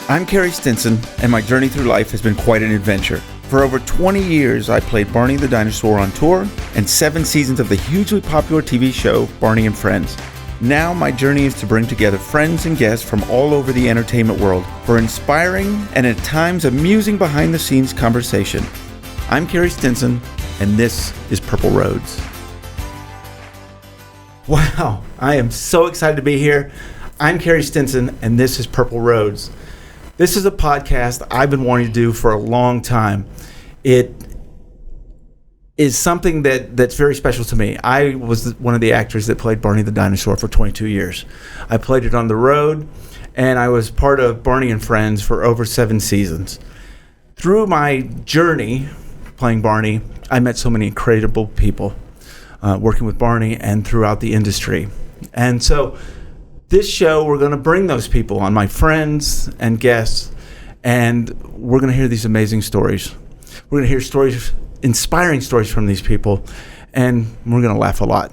I'm Carey Stinson, and my journey through life has been quite an adventure. For over 20 years, I played Barney the Dinosaur on tour and 7 seasons of the hugely popular TV show Barney and Friends. Now my journey is to bring together friends and guests from all over the entertainment world for inspiring and at times amusing behind-the-scenes conversation. I'm Carey Stinson, and this is Purple Roads. Wow, I am so excited to be here. I'm Carey Stinson, and this is Purple Roads. This is a podcast I've been wanting to do for a long time. It is something that's very special to me. I was one of the actors that played Barney the Dinosaur for 22 years. I played it on the road, and I was part of Barney and Friends for over 7 seasons. Through my journey playing Barney, I met so many incredible people working with Barney and throughout the industry. And so this show, we're going to bring those people on, my friends and guests, and we're going to hear these amazing stories. We're going to hear stories, inspiring stories from these people, and we're going to laugh a lot.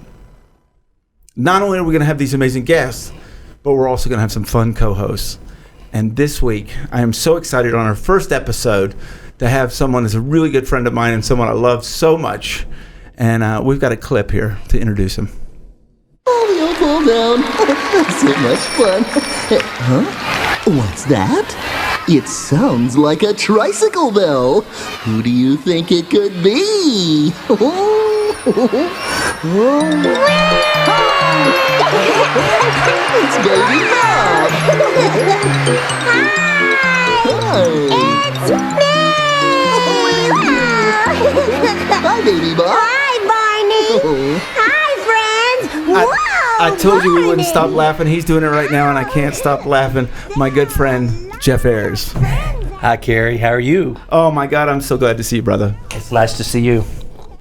Not only are we going to have these amazing guests, but we're also going to have some fun co-hosts. And this week, I am so excited on our first episode to have someone that's a really good friend of mine and someone I love so much. And we've got a clip here to introduce him. Oh, pull down. That's so much fun. Huh? What's that? It sounds like a tricycle bell. Who do you think it could be? It's Baby Bop. Hi. It's me. Hi, Baby Bop. Hi, Barney. Hi, friends. Whoa. I told you we wouldn't Barney. stop laughing. He's doing it right now, and I can't stop laughing. My good friend, Jeff Ayers. Hi, Carey. How are you? Oh, my God, I'm so glad to see you, brother. It's nice to see you.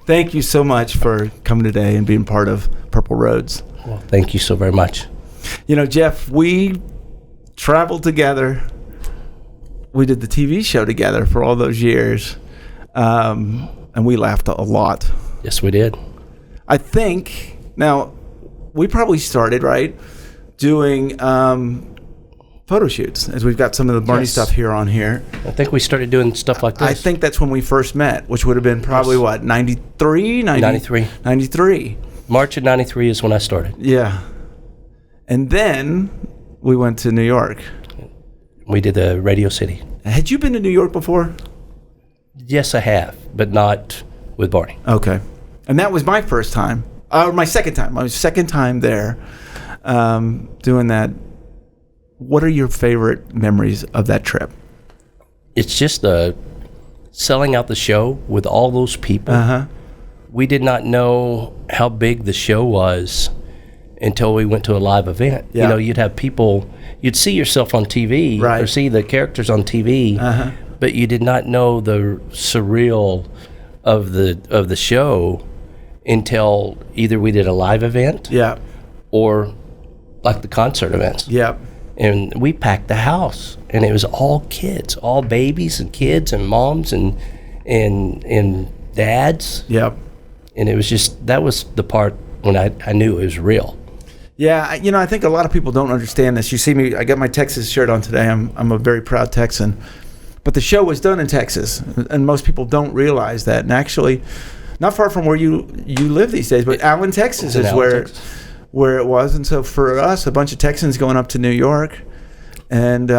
Thank you so much for coming today and being part of Purple Roads. Well, thank you so very much. You know, Jeff, we traveled together. We did the TV show together for all those years, and we laughed a lot. Yes, we did. I think, now, we probably started, right, doing photo shoots, as we've got some of the Barney Yes. stuff here on here. I think we started doing stuff like this. I think that's when we first met, which would have been probably, Yes. what, 93? 93. 93. March of 93 is when I started. Yeah. And then we went to New York. We did the Radio City. Had you been to New York before? Yes, I have, but not with Barney. Okay. And that was my first time, or my second time. My second time there doing that. What are your favorite memories of that trip? It's just selling out the show with all those people. Uh-huh. We did not know how big the show was until we went to a live event. Yeah. You know, you'd have people, you'd see yourself on TV Right. or see the characters on TV, Uh-huh. but you did not know the surreal of the show until either we did a live event Yeah. or like the concert events. Yeah. And we packed the house, and it was all kids, all babies and kids and moms and dads. Yeah. And it was just, that was the part when I knew it was real. Yeah, I think a lot of people don't understand this. You see me, I got my Texas shirt on today. I'm a very proud Texan. But the show was done in Texas, and most people don't realize that. And actually, not far from where you live these days, but Allen, Texas is where it was. And so for us, a bunch of Texans going up to New York and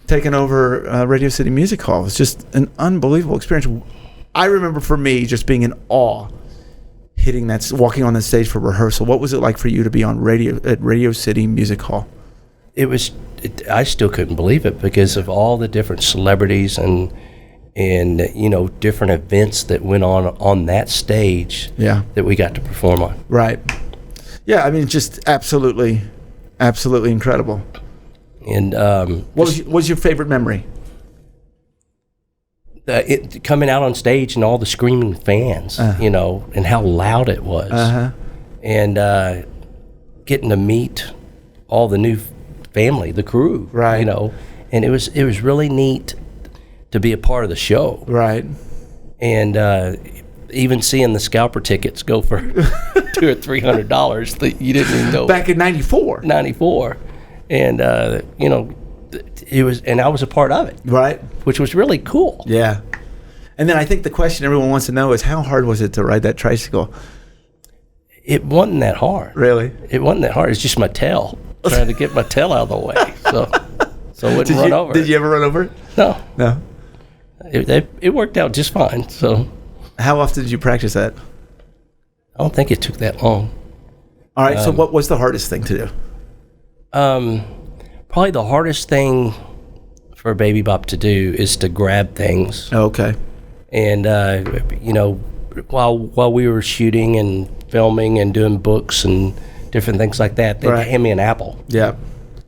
taking over Radio City Music Hall was just an unbelievable experience. I remember for me just being in awe, walking on the stage for rehearsal. What was it like for you to be on at Radio City Music Hall? I still couldn't believe it because of all the different celebrities and different events that went on that stage. Yeah. That we got to perform on. Right. Yeah, I mean, just absolutely incredible. And What was your favorite memory? it coming out on stage and all the screaming fans, and how loud it was, and getting to meet all the new family, the crew, Right. and it was really neat to be a part of the show, Right. and even seeing the scalper tickets go for $200 or $300 that you didn't even know Back in '94. '94, and it was, and I was a part of it, Right. which was really cool. Yeah. And then I think the question everyone wants to know is how hard was it to ride that tricycle? It wasn't that hard. Really? It wasn't that hard. It's just my tail, trying to get my tail out of the way, so it wouldn't run over. Did you ever run over it? No, No. it worked out just fine. So How often did you practice that? I don't think it took that long. All right. So what was the hardest thing to do? Probably the hardest thing for Baby Bop to do is to grab things. Oh, okay. And while we were shooting and filming and doing books and different things like that, they'd Right. hand me an apple, Yeah.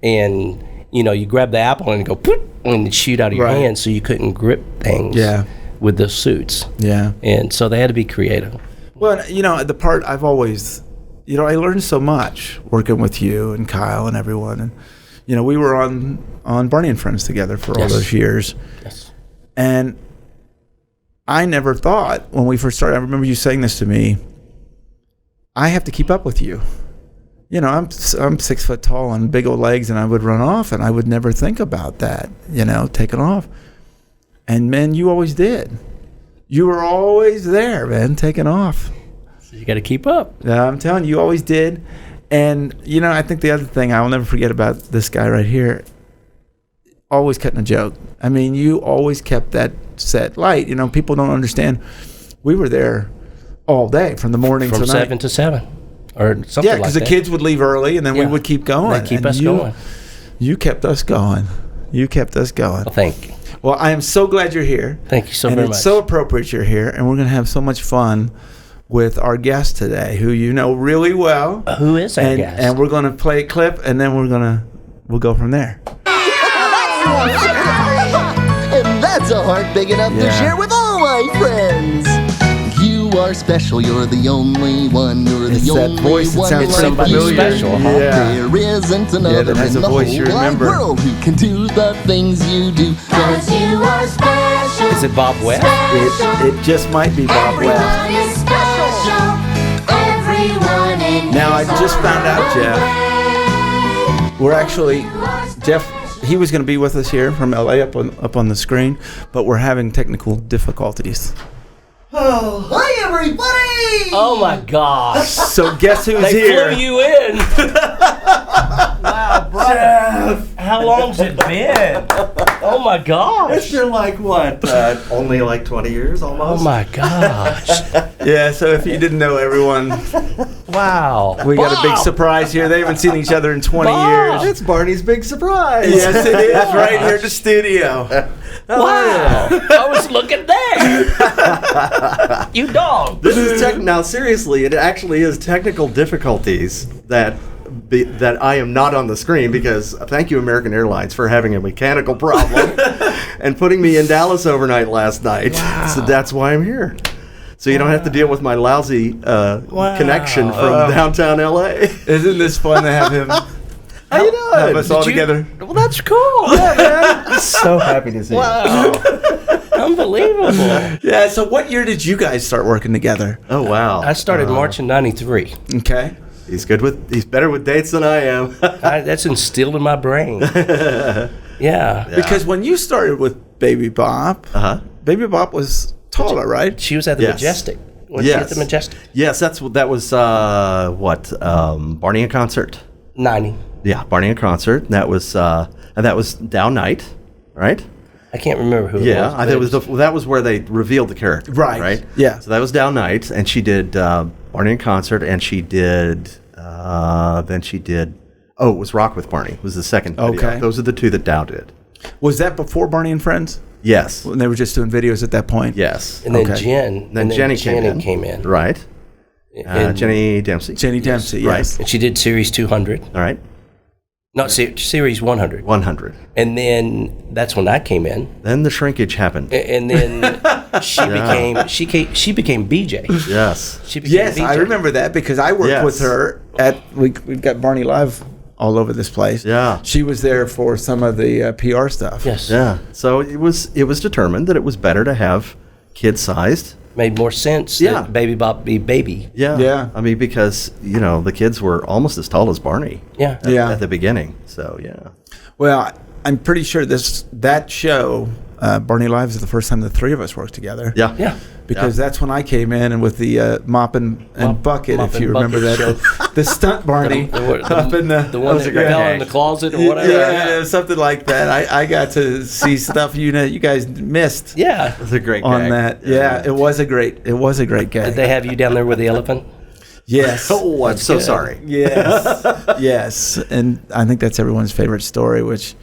and you grab the apple and go poof, and it'd shoot out of your Right. hand, so you couldn't grip things. Yeah. With the suits, Yeah. and so they had to be creative. Well, the part I've always, I learned so much working with you and Kyle and everyone. And, we were on Barney and Friends together for all Yes. those years. Yes. And I never thought when we first started, I remember you saying this to me, I have to keep up with you. I'm 6 foot tall and big old legs, and I would run off, and I would never think about that, taking off. And man, you always did. You were always there, man, taking off. So you got to keep up. Yeah, I'm telling you, you always did. And, I think the other thing I will never forget about this guy right here, always cutting a joke. I mean, you always kept that set light. People don't understand. We were there all day from the morning From to night. 7 to 7 or something Yeah, like because that. the kids would leave early, and then we Yeah. would keep going. They keep And us going. You kept us going. You kept us going. Well, thank you. Well, I am so glad you're here. Thank you so and very it's much. so appropriate you're here, and we're going to have so much fun with our guest today, who you know really well. Who is our and, guest? And we're going to play a clip, and then we'll go from there. And that's a heart big enough to Yeah. share with all my friends. You are special, you're the only one, you're It's the that only voice that one sounds like so somebody you. familiar. special, huh? Yeah. There isn't another that has in a the voice you whole wide remember. world who can do the things you do. 'Cause you are special. Is it Bob West? It just might be Bob West. Everyone is special. Everyone in Now, I his just found own out, Jeff, way. we're actually, You are Jeff, he was going to be with us here from LA up on the screen, but we're having technical difficulties. Oh, hi everybody! Oh my gosh! So guess who's They here? flew you in. Wow, brother. How long's it been? Oh my It's gosh! been like what? Only like 20 years Oh almost. my gosh! Yeah, so if you didn't know, everyone, Wow! we got a big Bob! surprise here. They haven't seen each other in 20 Bob! years. It's Barney's big surprise. Yes, it is, right here at the studio. Wow! I was looking there. You dog. This is now seriously, it actually is technical difficulties that I am not on the screen because thank you American Airlines for having a mechanical problem and putting me in Dallas overnight last night. So that's why I'm here. So you don't have to deal with my lousy connection from downtown LA. Isn't this fun to have him? How you doing? Have us all together. Well, that's cool. So happy to see you. Wow! Unbelievable. Yeah, so what year did you guys start working together? Oh wow. I started March in '93. Okay. He's better with dates than I am. That's instilled in my brain. Yeah. Because when you started with Baby Bop, Baby Bop was taller, right? She was at the Yes. Majestic. Was she at the Majestic? Yes, that was Barney in concert. 90. Yeah, Barney in concert. And that was Down Night, right? I can't remember who Yeah, it I think it was that was where they revealed the character. Right. Right. Yeah. So that was Down Night, and she did Barney in concert, and she did then she did. Oh, it was Rock with Barney. It was the second video. Okay. Those are the two that Dow did. Was that before Barney and Friends? Yes. When they were just doing videos at that point? Yes. And then Okay. Then Jenny came in. Right. And, Jenny Dempsey. Jenny Dempsey, Right. yes. and she did Series 200. All right. Not Series 100. 100. And then that's when I came in. Then the shrinkage happened. And then she became BJ. Yes. She became Yes, BJ. I remember that because I worked Yes. with her we've got Barney Live all over this place. Yeah. She was there for some of the PR stuff. Yes. Yeah. So it was determined that it was better to have kid-sized. Made more sense Yeah. that Baby Bop be baby. Yeah. Yeah. I mean, because, the kids were almost as tall as Barney Yeah. Yeah. at the beginning. So, yeah. Well, I'm pretty sure that show, Barney Live, is the first time the three of us worked together. Yeah. Yeah. Because that's when I came in and with the mop and bucket, if you remember that. The stunt Barney up in the one that fell in the closet or whatever. Yeah, something like that. I got to see stuff you guys missed. Yeah. It was a great On gag. that. Yeah, it was a great gag. Did they have you down there with the elephant? Yes. Oh, I'm so good. sorry. Yes. Yes. And I think that's everyone's favorite story, which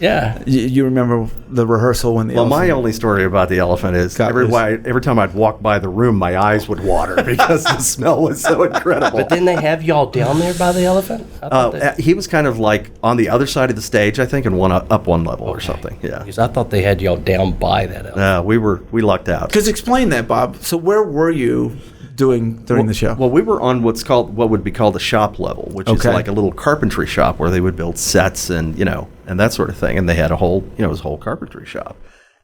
Yeah. you remember the rehearsal when the Well, my elephant- only story about the elephant is every time I'd walk by the room, my eyes would water because the smell was so incredible. But didn't they have y'all down there by the elephant? I thought He was kind of like on the other side of the stage, I think, and up one level or something. Yeah. because I thought they had y'all down by that elephant. We lucked out. Because explain that, Bob. So where were you doing during the show? Well, we were on what would be called the shop level, which is Okay. like a little carpentry shop where they would build sets and and that sort of thing. And they had a whole it was a whole carpentry shop.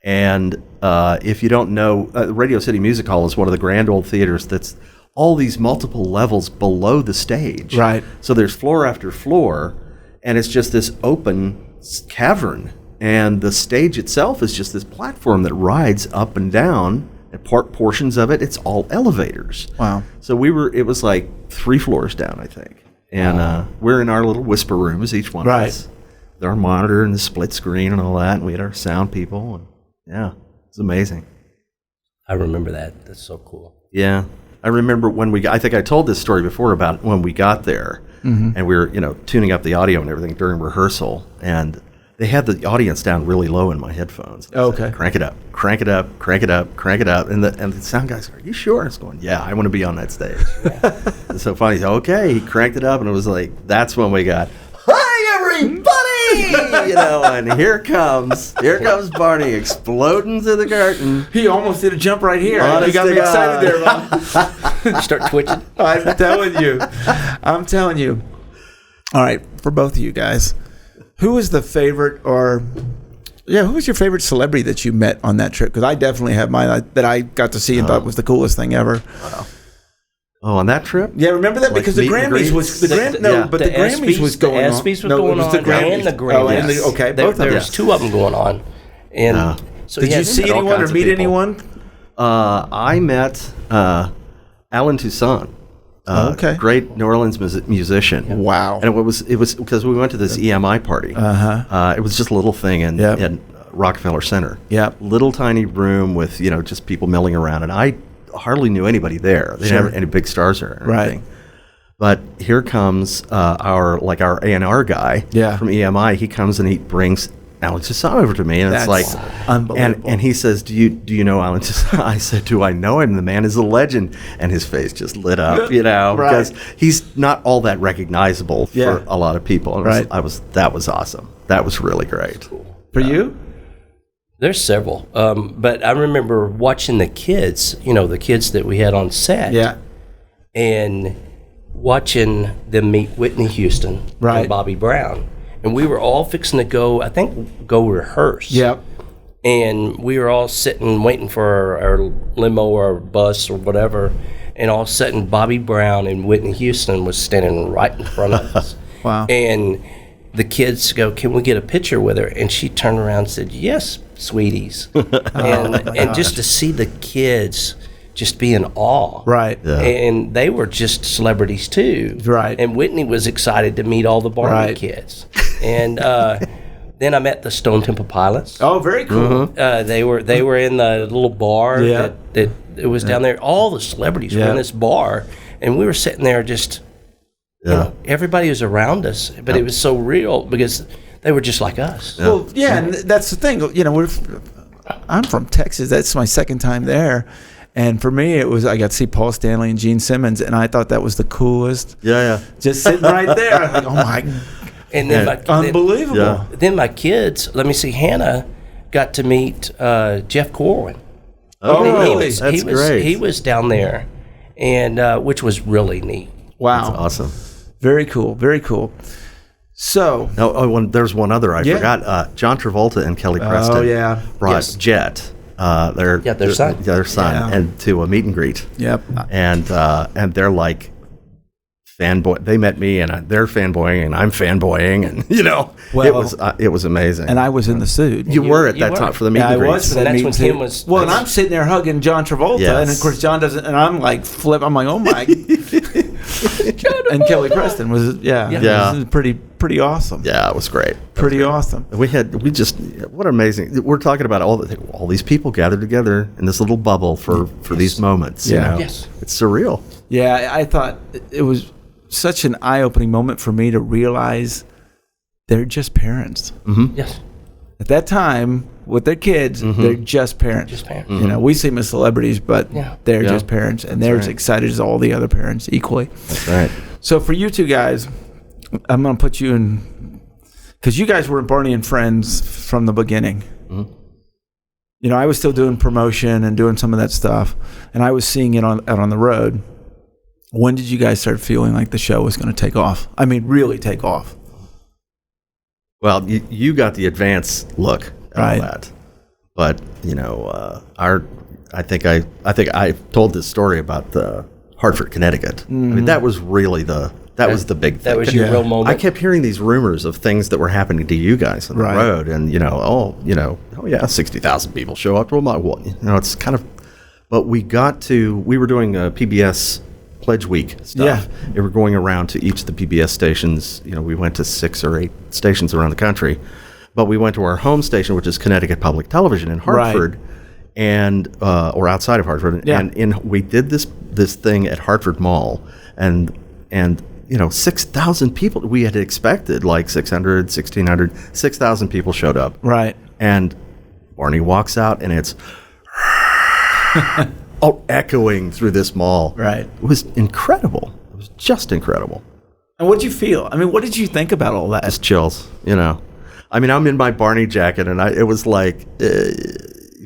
And if you don't know, Radio City Music Hall is one of the grand old theaters that's all these multiple levels below the stage. Right. So there's floor after floor, and it's just this open cavern. And the stage itself is just this platform that rides up and down. And portions of it's all elevators. Wow. So it was like 3 floors down, I think. And we're in our little whisper rooms, each one Right. of us. With our monitor and the split screen and all that. And we had our sound people. And yeah, it's amazing. I remember that. That's so cool. Yeah. I remember I think I told this story before about when we got there. Mm-hmm. And we were, tuning up the audio and everything during rehearsal. And they had the audience down really low in my headphones. I said, Okay. crank it up, crank it up, crank it up, crank it up. And the sound guys go, "Are you sure?" I was going, "Yeah, I want to be on that stage." It's so funny. He said, "Okay." He cranked it up, and it was like, that's when we got, "Hi, everybody!" And here comes Barney exploding through the curtain. He almost did a jump right here. Honest You got to me excited there, Bob. You start twitching. I'm telling you. All right, for both of you guys, who was the favorite who was your favorite celebrity that you met on that trip? Because I definitely have mine that I got to see and thought was the coolest thing ever. Oh, on that trip? Yeah, remember that? Like because the meet and Grammys greets? was the Grammys was going on. ESPYs was going on, and the Grammys. Oh, and okay, both of them. There's 2 of them going on. And so Did you see all anyone or kinds of meet people. anyone? I met Alan Toussaint. Okay. Great New Orleans musician. Wow. And it was because we went to this EMI party. It was just a little thing in Rockefeller Center. Yep. Little tiny room with just people milling around, and I hardly knew anybody there. They didn't have any big stars there or anything. But here comes our A&R guy from EMI. He comes and he brings Alan Toussaint over to me, and That's it's like unbelievable. And he says, "Do you know Alan Toussaint?" I said, "Do I know him? The man is a legend." And his face just lit up, because he's not all that recognizable for a lot of people. And that was awesome. That was really great. For you? There's several. But I remember watching the kids, the kids that we had on set. Yeah. And watching them meet Whitney Houston and Bobby Brown. And we were all fixing to go rehearse. Yep. And we were all sitting waiting for our limo or bus or whatever. And all of a sudden, Bobby Brown and Whitney Houston was standing right in front of us. Wow. And the kids go, "Can we get a picture with her?" And she turned around and said, "Yes, sweeties." and just to see the kids just be in awe. Right. Yeah. And they were just celebrities too. Right. And Whitney was excited to meet all the Barney kids. And then I met the Stone Temple Pilots. Oh, very cool. They were in the little bar that it was down there. All the celebrities were in this bar, and we were sitting there just. Everybody was around us, but it was so real because they were just like us. Well, and that's the thing. I'm from Texas. That's my second time there. And for me, I got to see Paul Stanley and Gene Simmons, and I thought that was the coolest. Yeah. Just sitting right there. I'm like, oh my, And then unbelievable. Then my kids, Hannah got to meet Jeff Corwin. Oh, really? That's great. He was down there, and which was really neat. Wow. That's awesome. Very cool. Very cool. So. There's one other I forgot. John Travolta and Kelly Preston brought Jet. Their son. And to a meet and greet. Yep. And they're like fanboy. They met me, and they're fanboying, and I'm fanboying, and it was amazing. And I was in the suit. You were at you that were. time for the meet Yeah, and I greets. was for And that that's meet when and Kim greet. was- Well, and I'm sitting there hugging John Travolta, Yes. and of course John doesn't, and I'm like flip. I'm like, oh my. And Kelly Preston was It was pretty awesome. Yeah, it was great. Pretty awesome. What amazing. We're talking about all these people gathered together in this little bubble for these moments. Yeah. You know? Yes. It's surreal. Yeah, I thought it was such an eye-opening moment for me to realize they're just parents. Yes. At that time, with their kids, they're just parents. Just parents. You know, we see them as celebrities, but Yeah. they're Yeah. just parents, and they're as excited as all the other parents equally. That's right. So for you two guys, I'm going to put you in, because you guys were Barney and Friends from the beginning. You know, I was still doing promotion and doing some of that stuff, and I was seeing it out on the road. When did you guys start feeling like the show was going to take off? I mean, really take off? Well, you got the advance look at Right. all that, but I think I told this story about the Hartford, Connecticut. I mean, that was really that was the big thing. That was your Yeah. real moment. I kept hearing these rumors of things that were happening to you guys on the Right. road, and oh yeah, 60,000 people show up. Well, it's kind of, but we were doing a PBS Pledge Week stuff. Yeah. We were going around to each of the PBS stations. We went to 6 or 8 stations around the country, but we went to our home station, which is Connecticut Public Television in Hartford, and or outside of Hartford, Yeah. and we did this thing at Hartford Mall, and 6,000 people. We had expected like 600, 1,600, 6,000 people showed up. Right. And Barney walks out, and it's echoing through this mall. Right. It was incredible. It was just incredible. And what did you feel? I mean, what did you think about all that? Just chills, I mean, I'm in my Barney jacket, and it was like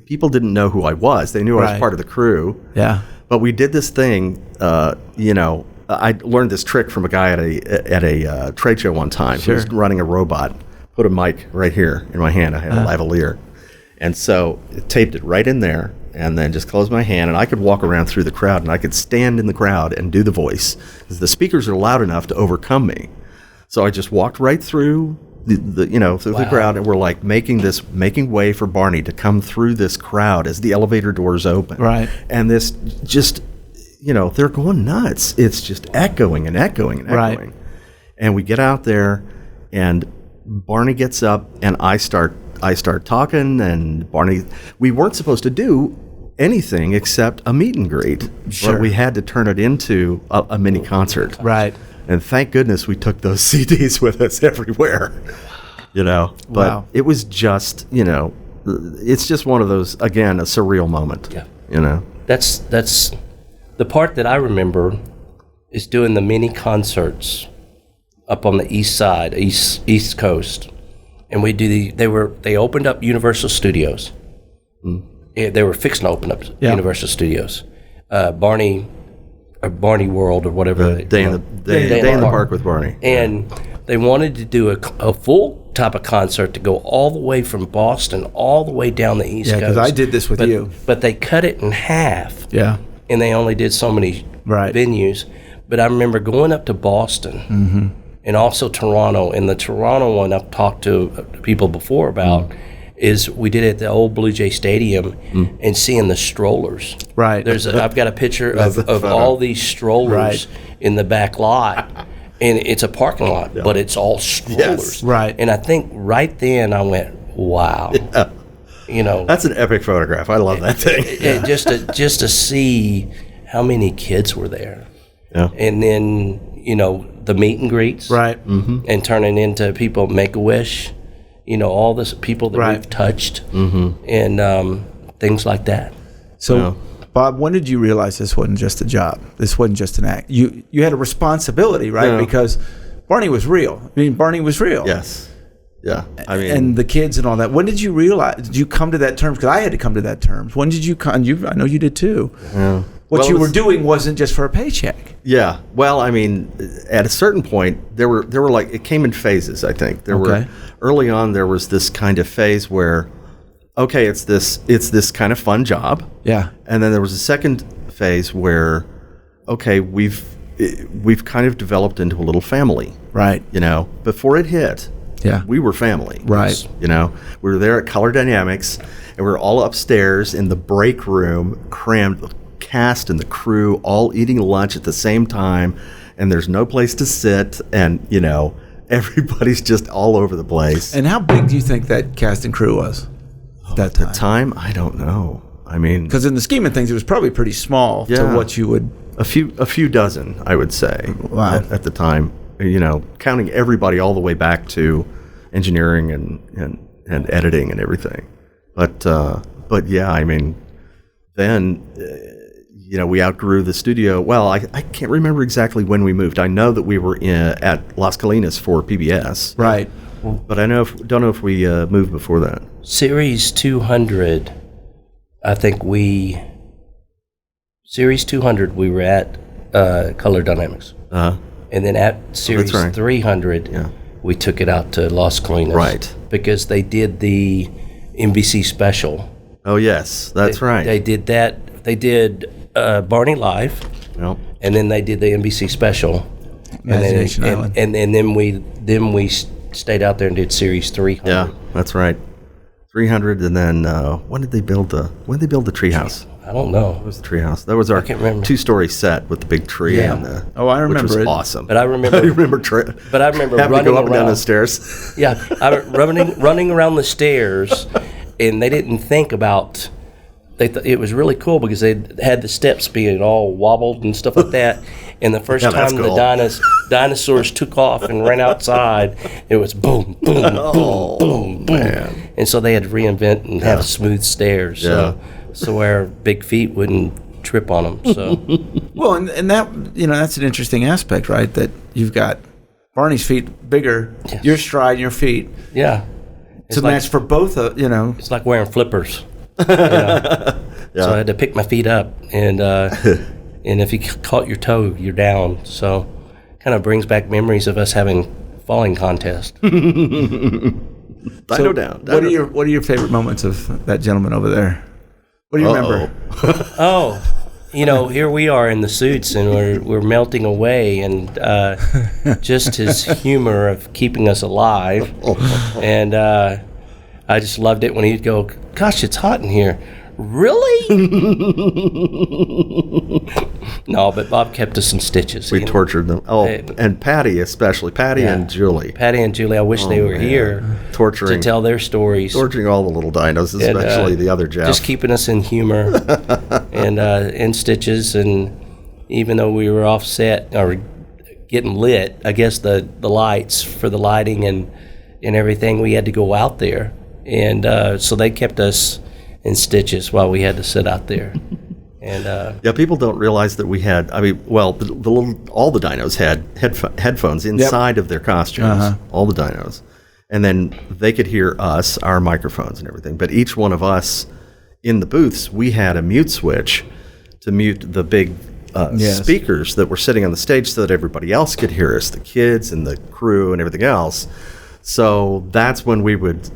people didn't know who I was. They knew I was Right. part of the crew. Yeah. But we did this thing, I learned this trick from a guy at a trade show one time. Sure. He was running a robot, put a mic right here in my hand. I had a lavalier. And so it taped it right in there, and then just closed my hand, and I could walk around through the crowd, and I could stand in the crowd and do the voice, because the speakers are loud enough to overcome me. So I just walked right through the crowd, and we're like making way for Barney to come through this crowd as the elevator doors open. Right. And this just, they're going nuts. It's just echoing and echoing and Right. echoing. And we get out there, and Barney gets up, and I start talking, and Barney, we weren't supposed to do anything except a meet and greet, Sure. but we had to turn it into a mini concert. Right. And thank goodness we took those CDs with us everywhere, But Wow. it was just, it's just one of those, again, a surreal moment. Yeah. That's the part that I remember is doing the mini concerts up on the east side, east coast, and we do they opened up Universal Studios. Yeah, they were fixing to open up Universal Studios, Barney World or whatever. Day in the park with Barney. And they wanted to do a full type of concert to go all the way from Boston all the way down the East Yeah, Coast. because I did this with you. But they cut it in half, Yeah. and they only did so many Right. venues. But I remember going up to Boston and also Toronto. And the Toronto one I've talked to people before about is we did it at the old Blue Jay Stadium and seeing the strollers. Right. I've got a picture of photo. all these strollers Right. in the back lot. And it's a parking lot, but it's all strollers. Yes. Right. And I think right then I went, wow. That's an epic photograph. I love that thing. And just to see how many kids were there. Yeah. And then, the meet and greets. Right. And turning into people Make-A-Wish, all this people that Right. we've touched and things like that. So, Bob, when did you realize this wasn't just a job? This wasn't just an act. You had a responsibility, right? Yeah. Because Barney was real. I mean, Barney was real. Yes. Yeah. I mean, And the kids and all that. When did you realize? Did you come to that terms? Because I had to come to that terms. When did you come? I know you did too. yeah. What Well, you it were was- doing wasn't just for a paycheck. Yeah. Well, I mean, at a certain point, there were like, it came in phases, I think. Okay. Early on, there was this kind of phase where, okay, it's this kind of fun job. Yeah. And then there was a second phase where, okay, we've we've kind of developed into a little family. Right. You know, before it hit, Yeah. we were family. Right. You know, we were there at Color Dynamics, and we were all upstairs in the break room, crammed with cast and the crew, all eating lunch at the same time, and there's no place to sit, and, you know, everybody's just all over the place. And how big do you think that cast and crew was at that time? At the time, I don't know. I mean, Because in the scheme of things, it was probably pretty small to Yeah. what you would. a few dozen, I would say, Wow. at the time. You know, counting everybody all the way back to engineering and editing and everything. But yeah, I mean, then you know, we outgrew the studio. Well, I can't remember exactly when we moved. I know that we were at Las Colinas for PBS, Right. but don't know if we moved before that. Series 200, I think Series 200, we were at Color Dynamics. Uh-huh. And then at Series right. 300, Yeah. we took it out to Las Colinas. Right. Because they did the NBC special. Oh yes, that's right. They did that. They did Barney Live, Well, and then they did the NBC special. Imagination Island. And then we stayed out there and did Series 300. yeah, that's right. 300, and then when did they build the treehouse? I don't know. What was the treehouse? That was our can't remember. 2-story set with the big tree Yeah. and the. Oh, I remember which was it. awesome. But I remember. I remember But I remember having to running go up and down around. the stairs. Yeah, running around the stairs, and they didn't think about. It was really cool because they had the steps being all wobbled and stuff like that. And the first Yeah, that's time cool. the dinosaurs took off and ran outside, it was boom, boom, boom, boom, boom. Man. And so they had to reinvent and have smooth stairs, so our big feet wouldn't trip on them. So Well, and that, you know, that's an interesting aspect, right? That you've got Barney's feet bigger, Yes. your stride and your feet yeah, it's to like, match for both, you know. It's like wearing flippers. You know? So I had to pick my feet up, and if you caught your toe, you're down. So kind of brings back memories of us having falling contest. Dino down. What are your favorite moments of that gentleman over there? What do you remember? Oh, you know, here we are in the suits, and we're melting away, and just his humor of keeping us alive, and I just loved it when he'd go, "Gosh, it's hot in here." Really? No, but Bob kept us in stitches. We you know. tortured them. Oh, Hey. and Patty especially. Patty Yeah. and Julie. Patty and Julie, I wish they were man. here Torturing. to tell their stories. Torturing all the little dinos, And, especially the other Jeff. Just keeping us in humor and in stitches. And even though we were off set or getting lit, I guess the lights for the lighting and everything, we had to go out there. And so they kept us in stitches while we had to sit out there. And Yeah, people don't realize that we had. I mean, well, all the dinos had headphones inside of their costumes. All the dinos, and then they could hear us, our microphones, and everything. But each one of us in the booths, we had a mute switch to mute the big speakers that were sitting on the stage, so that everybody else could hear us, the kids and the crew and everything else. So that's when we would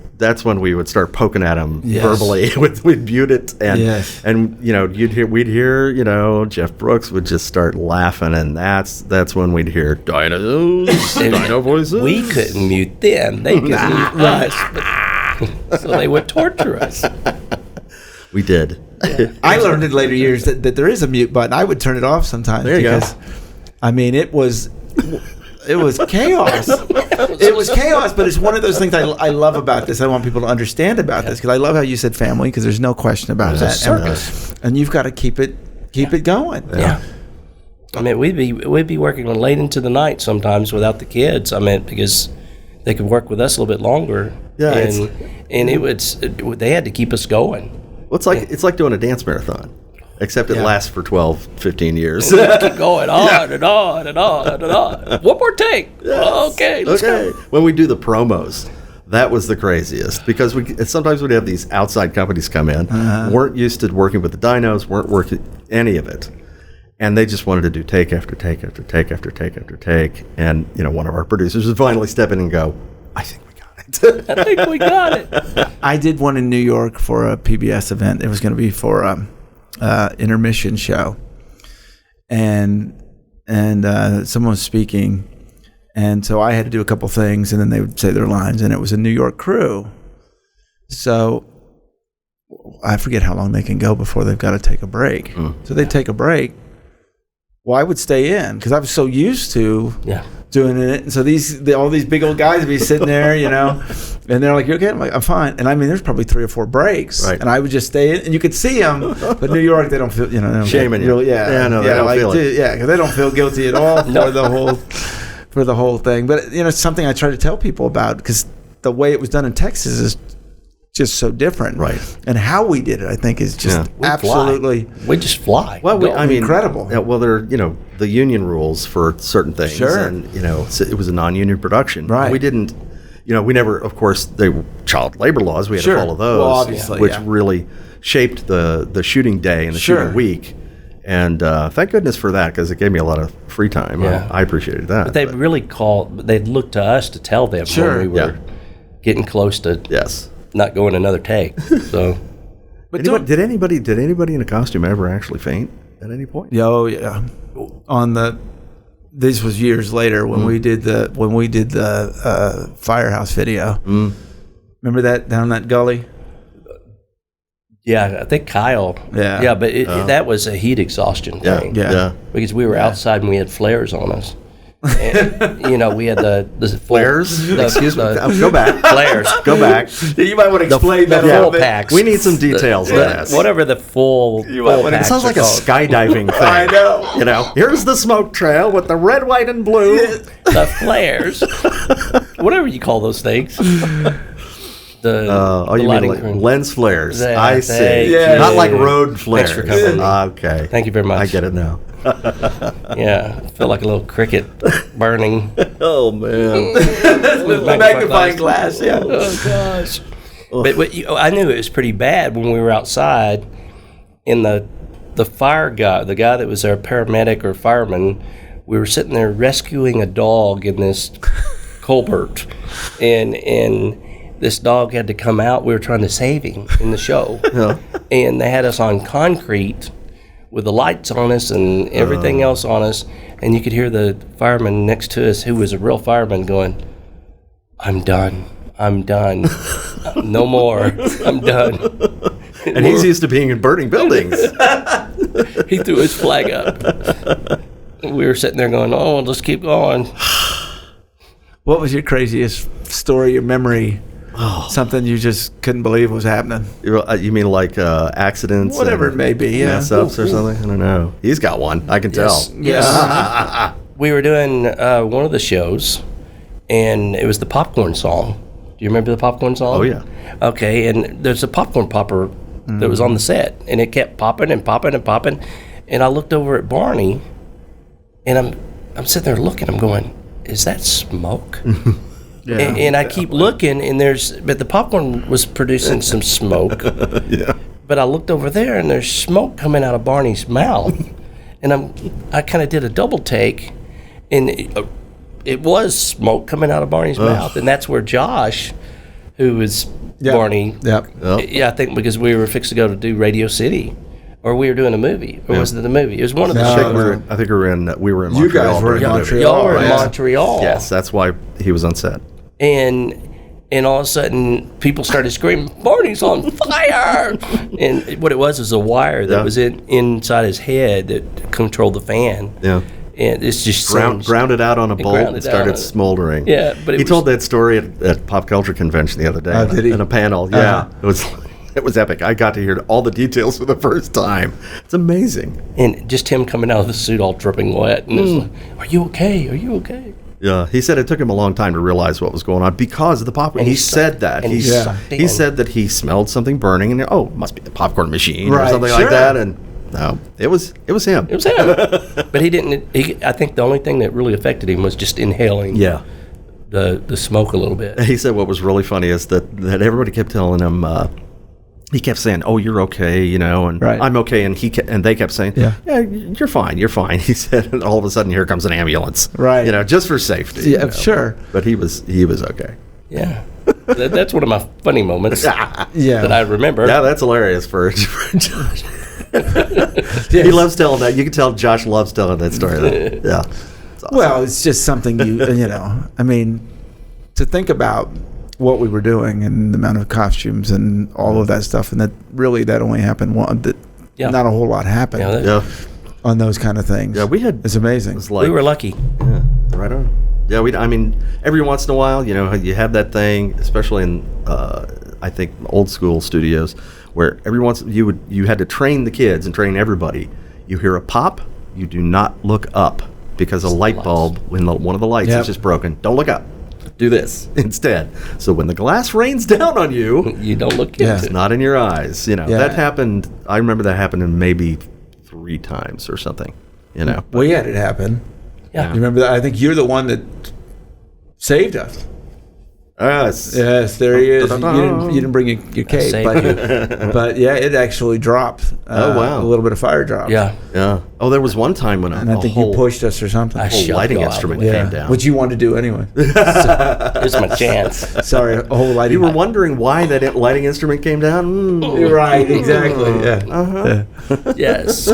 start poking at them verbally. We'd mute it, and you know, we'd hear, you know, Jeff Brooks would just start laughing, and that's when we'd hear dinos, dino voices. we couldn't mute them. They could mute us. But, so they would torture us. We did. I learned in later years that there is a mute button. I would turn it off sometimes. There you go. I mean, it was chaos. It was chaos, but it's one of those things I love about this. I want people to understand about this, because I love how you said family, because there's no question about It was a that. circus. And you've got to keep it going. Yeah. I mean, we'd be working late into the night sometimes without the kids. I mean, because they could work with us a little bit longer. Yeah, and they had to keep us going. Well, it's like doing a dance marathon, except it lasts for 12, 15 years. Keep going on and on and on and on. One more take. Okay, let's go. When we do the promos, that was the craziest, because sometimes we'd have these outside companies come in, weren't used to working with the dinos, weren't working any of it, and they just wanted to do take after take after take after take after take. And you know, one of our producers would finally step in and go, "I think we got it." I think we got it. I did one in New York for a PBS event. It was going to be for intermission show, and and someone was speaking, and so I had to do a couple things, and then they would say their lines, and it was a New York crew. So I forget how long they can go before they've got to take a break. So they take a break. Well, I would stay in because I was so used to doing it. And so all these big old guys would be sitting there, and they're like, "You okay?" I'm like, "I'm fine." And I mean, there's probably 3 or 4 breaks, right. and I would just stay in, and you could see them. But New York, they don't feel, they don't Shaming you. really, They don't feel it. Yeah, because they don't feel guilty at all for the whole thing. But it's something I try to tell people about because the way it was done in Texas is just so different, right? And how we did it, I think, is just We absolutely we just fly. Well, I mean, incredible. Yeah, well, there are the union rules for certain things, Sure. and so it was a non-union production. Right. We didn't, we never. Of course, they were child labor laws. We had Sure. to follow those, Well, obviously, which yeah. really shaped the shooting day and the Sure. shooting week. And thank goodness for that because it gave me a lot of free time. Yeah. I appreciated that. But they really they'd look to us to tell them Sure. when we were getting close to yes. not going another take. So But Did anybody in a costume ever actually faint at any point? Oh yeah, this was years later when we did the firehouse video. Remember that down that gully? yeah, I think Kyle. Yeah. Yeah, but that was a heat exhaustion Yeah. thing. Yeah. Because we were outside and we had flares on us. And, we had the Flares? Excuse me. Go back. Flares. Go back. You might want to explain that a full little bit. packs. We need some details on this. Whatever the full might full wanna- It packs sounds like are a called. skydiving thing. I know. Here's the smoke trail with the red, white, and blue. The flares. Whatever you call those things. The You mean lighting like crew. lens flares? Yeah, I see. thank you. Not like road flares. Thanks for covering me. Okay. Thank you very much. I get it now. Yeah, I feel like a little cricket burning. Oh man. With the magnifying glass. Yeah. Oh gosh! But I knew it was pretty bad when we were outside, and the fire guy, the guy that was our paramedic or fireman, we were sitting there rescuing a dog in this culvert, and this dog had to come out. We were trying to save him in the show, and they had us on concrete with the lights on us and everything else on us, and you could hear the fireman next to us, who was a real fireman, going, "I'm done. No more. I'm done." And he's used to being in burning buildings. He threw his flag up. We were sitting there going, "Oh, let's keep going." What was your craziest story or memory? Something you just couldn't believe was happening. You mean like accidents? Whatever and it may be, yeah. Mess ups or something? I don't know. He's got one. I can tell. Yes. We were doing one of the shows, and it was the popcorn song. Do you remember the popcorn song? Oh, yeah. Okay, and there's a popcorn popper that was on the set, and it kept popping and popping and popping. And I looked over at Barney, and I'm sitting there looking. I'm going, "Is that smoke?" Yeah. And I keep looking, and but the popcorn was producing some smoke. Yeah. But I looked over there, and there's smoke coming out of Barney's mouth, and I kind of did a double take, and it was smoke coming out of Barney's mouth, and that's where Josh, who was Barney, Yep. yeah, I think because we were fixed to go to do Radio City, or we were doing a movie, or was it the movie? It was one of the I think shows. I think we were in Montreal. You guys were in during the movie. Montreal. Y'all were in yeah. Montreal. Yes, that's why he was on set. And all of a sudden, people started screaming, "Barney's on fire!" And what it was a wire that was inside his head that controlled the fan. Yeah. And it's just Grounded out on a bolt grounded and started out on it. smoldering. Yeah, but he told that story at Pop Culture Convention the other day. Oh, did he? In a panel. Yeah, it was epic. I got to hear all the details for the first time. It's amazing. And just him coming out of the suit all dripping wet. And it's like, "Are you okay? Are you okay?" Yeah, he said it took him a long time to realize what was going on because of the popcorn. And He he said that. and He he sucked he in. said that he smelled something burning, and it must be the popcorn machine or Right, something sure. like that. And no, it was him. It was him. But he didn't. I think the only thing that really affected him was just inhaling Yeah. the smoke a little bit. He said what was really funny is that everybody kept telling him. He kept saying, "Oh, you're okay," and Right. I'm okay, and they kept saying, Yeah. you're fine, you're fine." He said, and all of a sudden, here comes an ambulance, Right. just for safety. Yeah, sure. But he was okay. Yeah. That's one of my funny moments Yeah. that I remember. Yeah, that's hilarious for Josh. He loves telling that. You can tell Josh loves telling that story. Though. Yeah. It's awesome. Well, it's just something you know. I mean, to think about what we were doing and the amount of costumes and all of that stuff, and that only happened one. Not a whole lot happened on those kind of things. Yeah, we had. It's amazing. It was like, we were lucky. Yeah, right on. Yeah, I mean, every once in a while, you know, you have that thing, especially in, I think, old school studios, where every once you had to train the kids and train everybody. You hear a pop, you do not look up because a light bulb, when one of the lights is just broken, don't look up. Do this instead. So when the glass rains down on you, You don't look it's not in your eyes. You know, that happened. I remember that happened maybe 3 times or something. You know, We had it happen. Yeah. You remember that? I think you're the one that saved us. yes, There he is. You didn't bring your cape, saved but yeah, it actually dropped. wow. A little bit of fire dropped. Yeah. yeah. Oh, there was one time when And I think you pushed us or something. I whole shoved lighting you out of instrument the way. came down. Which you wanted to do anyway. Here's my chance. Sorry, a whole lighting. You were wondering why that lighting instrument came down? You're right, exactly. Yeah. Yes.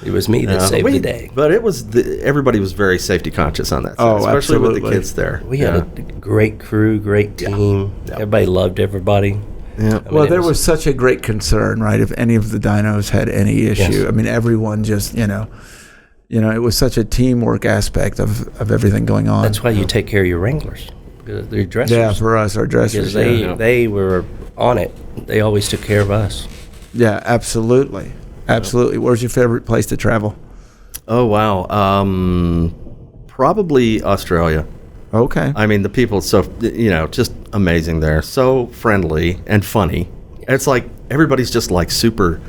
It was me that saved the day. But it was everybody was very safety conscious on that set, Oh, especially with the absolutely. kids there. We had a great crew, great team. Everybody loved everybody. Yeah. I mean, Well, it there was such a great concern, right? If any of the dinos had any issue, Yes. I mean, everyone just, you know, it was such a teamwork aspect of everything going on. That's why you take care of your wranglers, their dressers. Yeah, for us, our dressers. Because they were on it. They always took care of us. Yeah, absolutely. Absolutely. Where's your favorite place to travel? Oh wow. Probably Australia. Okay. I mean, the people, just amazing there. So friendly and funny. It's like everybody's just like super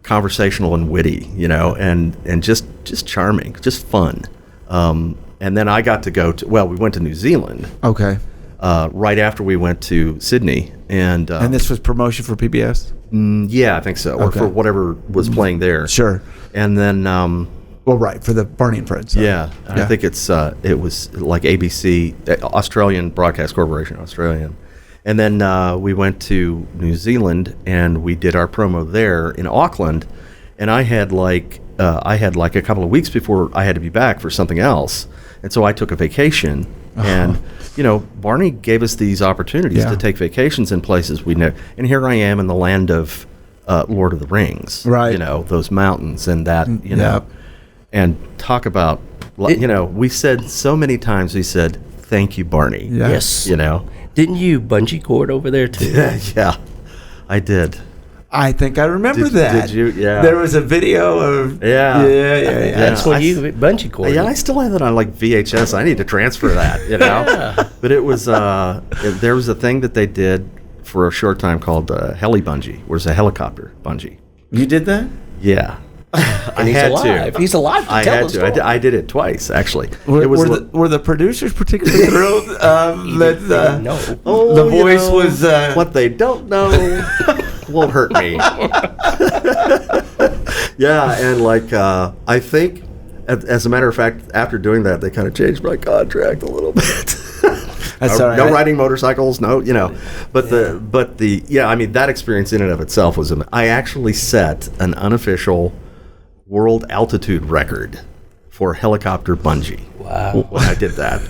conversational and witty, and just charming, just fun. And then I got to we went to New Zealand Okay. right after we went to Sydney. And this was promotion for PBS? yeah, I think so. Or Okay. for whatever was playing there. Sure. And then... Well, right, for the Barney and Friends. So. Yeah, I think it was like ABC, Australian Broadcast Corporation, Australian. And then we went to New Zealand and we did our promo there in Auckland. And I had like a couple of weeks before I had to be back for something else. And so I took a vacation. And, Barney gave us these opportunities to take vacations in places we know. And here I am in the land of Lord of the Rings. Right. Those mountains and that, Yep. And talk about, we said so many times, we said, thank you, Barney. Yeah. Yes. Yeah, Didn't you bungee cord over there too? yeah, I did. I think I remember that. Did you? Yeah. There was a video of... Yeah. Yeah. That's when you bungee cord. Yeah, I still have it on like VHS. I need to transfer that, But it was, there was a thing that they did for a short time called heli bungee, where it's a helicopter bungee. You did that? Yeah. And he's alive. He's alive to I tell had the to. story. I did it twice, actually. Were the producers particularly thrilled that No. the voice was... what they don't know won't hurt me. Yeah, and I think, as a matter of fact, after doing that, they kind of changed my contract a little bit. That's all right. No riding motorcycles, but that experience in and of itself was. I actually set an unofficial world altitude record for helicopter bungee. Wow. When I did that,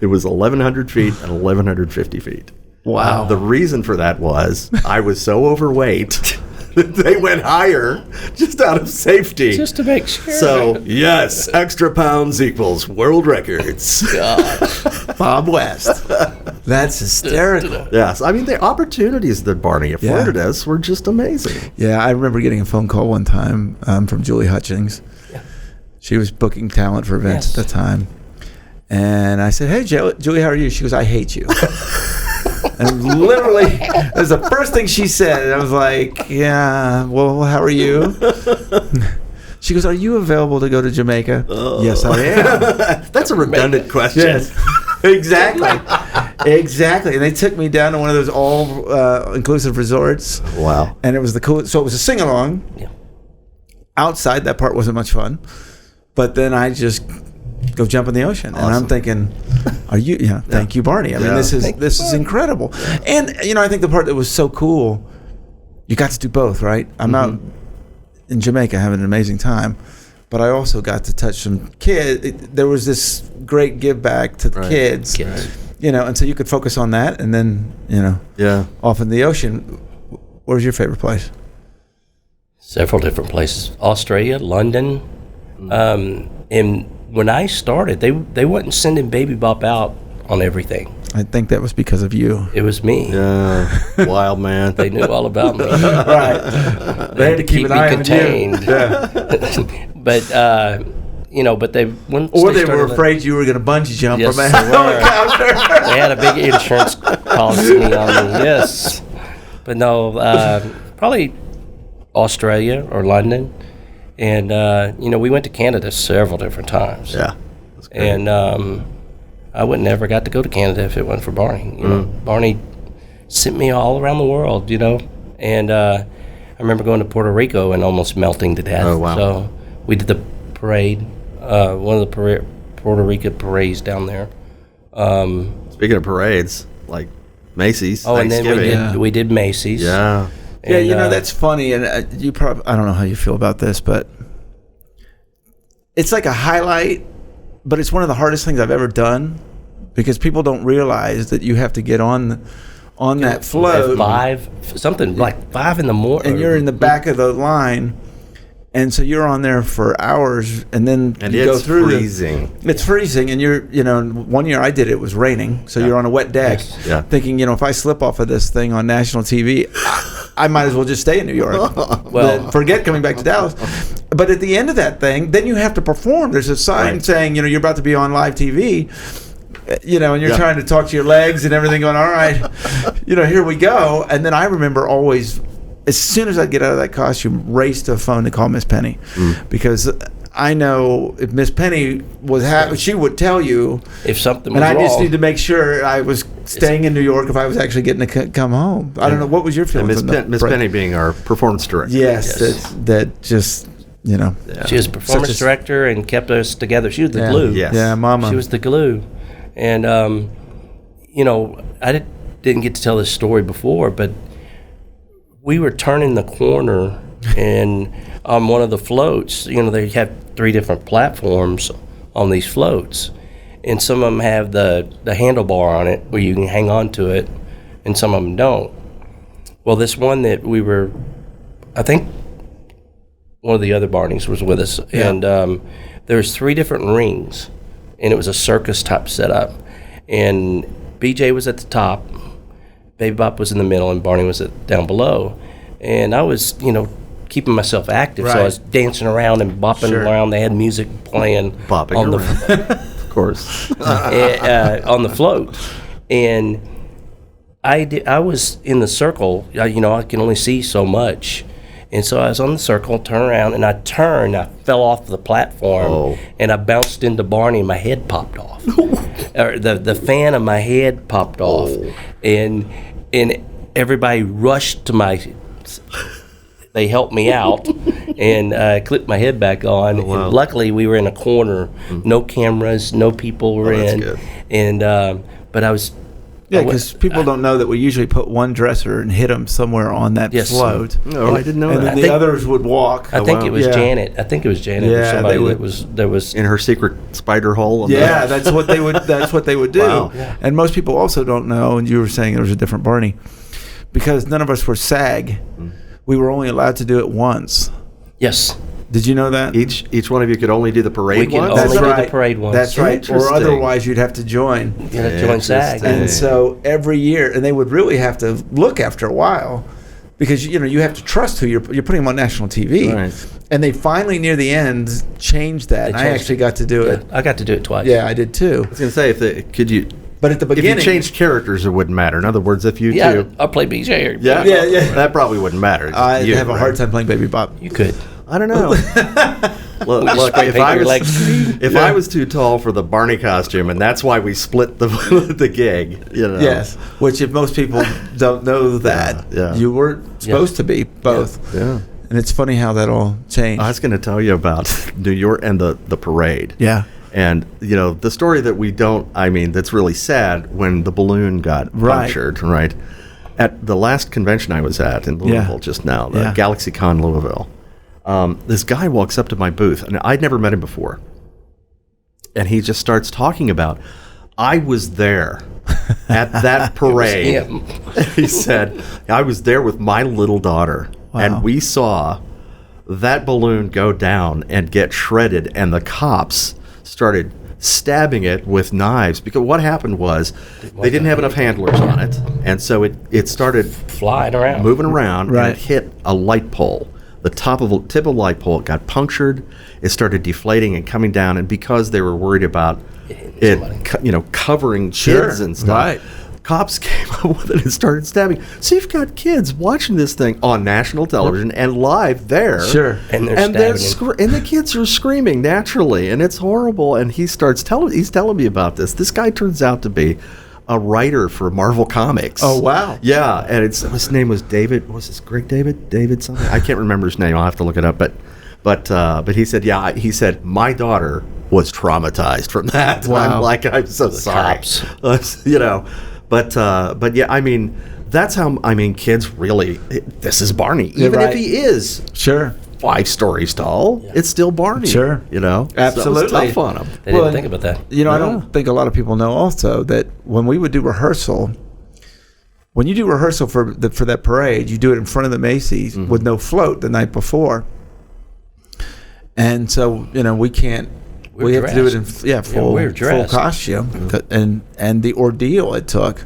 it was 1,100 feet and 1,150 feet. Wow. The reason for that was I was so overweight that they went higher just out of safety. Just to make sure. So, yes, extra pounds equals world records. Bob West. That's hysterical. Yes, I mean, the opportunities that Barney afforded us were just amazing. Yeah, I remember getting a phone call one time from Julie Hutchings. Yeah. She was booking talent for events Yes. at the time. And I said, hey, Julie, how are you? She goes, I hate you. And literally, that was the first thing she said. And I was like, yeah, well, how are you? She goes, are you available to go to Jamaica? Yes, I am. That's a redundant question. Yes. Exactly. Exactly. And they took me down to one of those all-inclusive resorts. Wow. And it was the coolest. So it was a sing-along. Yeah. Outside, that part wasn't much fun. But then I just go jump in the ocean. And I'm thinking, are you, thank you, Barney. I mean, this is incredible. And, I think the part that was so cool, you got to do both, right? I'm out, in Jamaica having an amazing time, but I also got to touch some kids. There was this great give back to the kids, and so you could focus on that, and then off in the ocean. Where's your favorite place? Several different places. Australia, London. And when I started, they wasn't sending Baby Bop out on everything. I think that was because of you. It was me. Yeah, wild man. They knew all about me. Right. They had to keep me contained. But but they once or they were afraid you were going to bungee jump Yes, from a they were. helicopter. They had a big insurance policy on me. Yes, but no, probably Australia or London, and we went to Canada several different times. Yeah, that's great. And I would never got to go to Canada if it wasn't for Barney. Barney sent me all around the world, and I remember going to Puerto Rico and almost melting to death. Oh, wow. So we did the parade, one of the Puerto Rico parades down there. Speaking of parades, like Macy's, and Thanksgiving. then we did Macy's. Yeah. Yeah, And, that's funny, and you probably, I don't know how you feel about this, but it's like a highlight, but it's one of the hardest things I've ever done because people don't realize that you have to get on that float. Something like 5 in the morning. And you're in the back of the line, and so you're on there for hours, and then you go it's through freezing. It's freezing, and you're, one year I did it was raining, so you're on a wet deck, thinking, if I slip off of this thing on national TV, I might as well just stay in New York. Well, forget coming back to Dallas. But at the end of that thing, then you have to perform. There's a sign saying, you're about to be on live TV, and you're trying to talk to your legs and everything, going, all right, here we go. And then I remember always, as soon as I'd get out of that costume, race to a phone to call Miss Penny, because I know if Miss Penny was she would tell you if something was wrong. And I just wrong. need to make sure I was staying in New York if I was actually getting to come home. I don't know, what was your feeling? Miss Penny being our performance director. Yes. That just, She was a performance director and kept us together. She was the glue. Yes. Yeah, Mama. She was the glue. And, I didn't get to tell this story before, but we were turning the corner and on one of the floats, they have 3 different platforms on these floats. And some of them have the handlebar on it where you can hang on to it, and some of them don't. Well, this one that we were, I think one of the other Barneys was with us, and there's 3 different rings, and it was a circus type setup. And BJ was at the top, Baby Bop was in the middle, and Barney was down below. And I was, keeping myself active, so I was dancing around and bopping around. They had music playing Bopping on around. Of course. on the float. And I was in the circle. I can only see so much. And so I was on the circle, turned around, and I fell off the platform, and I bounced into Barney, and my head popped off. Or the fan of my head popped off. And everybody rushed to they helped me out and clipped my head back on. wow. And luckily, we were in a corner, no cameras, no people were that's in. good. And but I was. Yeah, because people don't know that we usually put one dresser and hit them somewhere on that float. No, I didn't know And that. then the others would walk. I think it was Yeah. Janet. I think it was Janet or Yeah, somebody they would- that was. In her secret spider hole. Yeah, that's what they would. That's what they would do. Wow. Yeah. And most people also don't know. And you were saying there was a different Barney, because none of us were SAG. We were only allowed to do it once. Yes. Did you know that? Each one of you could only do the parade We could once? only That's do right. the parade once. That's right. Or Interesting. otherwise, you'd have to join. You had to join SAG. Interesting. And so every year, and they would really have to look after a while, because you have to trust who you're putting them on national TV. Right. And they finally near the end changed that. And I changed actually it. got to do it. I got to do it twice. Yeah, I did too. I was going to say, could you... But at the If beginning, you changed characters, it wouldn't matter. In other words, if you Yeah, two... I'll play BJ or Yeah, Yeah. That probably wouldn't matter. Just I you, have a right? hard time playing Baby Bop. You could. I don't know. Look, spray if paint I your was legs. if I was too tall for the Barney costume, and that's why we split the the gig, Yes, which if most people don't know that, Yeah. you weren't supposed to be both. Yeah. And it's funny how that all changed. I was going to tell you about New York and the parade. Yeah. And, the story that that's really sad when the balloon got Right. punctured, right? At the last convention I was at in Louisville just now, the Yeah. GalaxyCon Louisville, this guy walks up to my booth, and I'd never met him before. And he just starts talking about, I was there at that parade. He said, I was there with my little daughter, and we saw that balloon go down and get shredded, and the cops started stabbing it with knives, because what happened was they didn't have enough handlers on it, and so it started flying around, moving around, and it hit a light pole. The tip of the light pole got punctured. It started deflating and coming down, and because they were worried about it, covering kids and stuff, cops came up with it and started stabbing. So you've got kids watching this thing on national television and live there. Sure. And they're and the kids are screaming naturally, and it's horrible. And he's telling me about this. This guy turns out to be a writer for Marvel Comics. Oh, wow. Yeah, and his name was David. What was this? Greg David something? I can't remember his name. I'll have to look it up. But he said, he said, my daughter was traumatized from that. Wow. I'm so sorry. Cops. But yeah, I mean, that's how, kids really, this is Barney. Even if he is 5 stories tall, it's still Barney. Sure. Absolutely. So it's tough on him. They didn't think about that. I don't think a lot of people know also that when we would do rehearsal, when you do rehearsal for that parade, you do it in front of the Macy's with no float the night before. And so, we have to do it in full costume. And the ordeal it took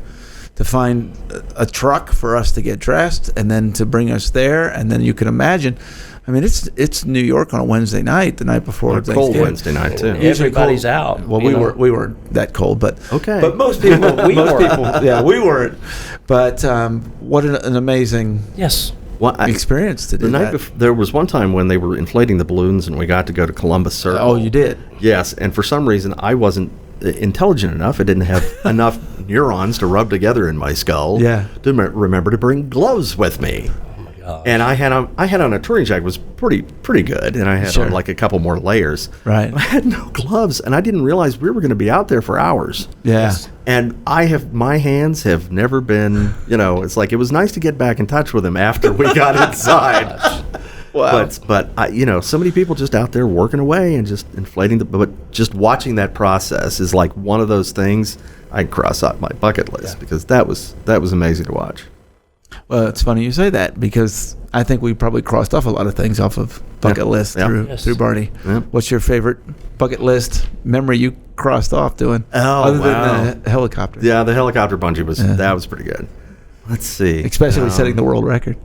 to find a truck for us to get dressed and then to bring us there. And then you can imagine, it's New York on a Wednesday night, the night before Thanksgiving. Cold Wednesday night too. Everybody's out. Well, we weren't that cold, but okay. But most people, we weren't. But what an amazing experience to do that. There was one time when they were inflating the balloons, and we got to go to Columbus Circle. Oh, you did? Yes, and for some reason I wasn't intelligent enough. I didn't have enough neurons to rub together in my skull. Yeah. To remember to bring gloves with me. And I had on a touring jacket, was pretty good, and I had on like a couple more layers. Right. I had no gloves, and I didn't realize we were going to be out there for hours. Yeah. And my hands have never been, it's like it was nice to get back in touch with him after we got inside. Wow. But so many people just out there working away and just inflating but just watching that process is like one of those things I can cross off my bucket list because that was amazing to watch. Well, it's funny you say that because I think we probably crossed off a lot of things off of bucket list through Barney. Yeah. What's your favorite bucket list memory you crossed off doing? Other than the helicopter. Yeah, the helicopter bungee that was pretty good. Let's see. Especially setting the world record.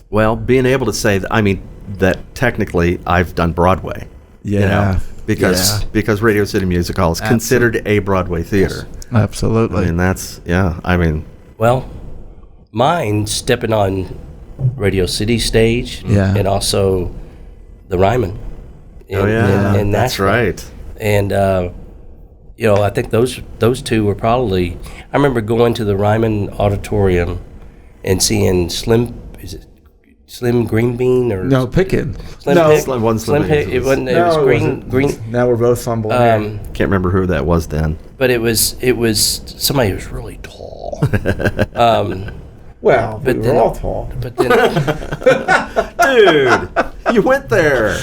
Well, being able to say that technically I've done Broadway. Yeah. Because Radio City Music Hall is considered a Broadway theater. Yes. Absolutely. Well, mine stepping on Radio City stage and also the Ryman. In that's right. And I think those two were probably. I remember going to the Ryman Auditorium and seeing Slim Green Bean or Pickett. Slim Pick. It was Green. Now we're both fumbling. Can't remember who that was then. But it was somebody who was really tall. Well, we were all tall. But then, dude, you went there.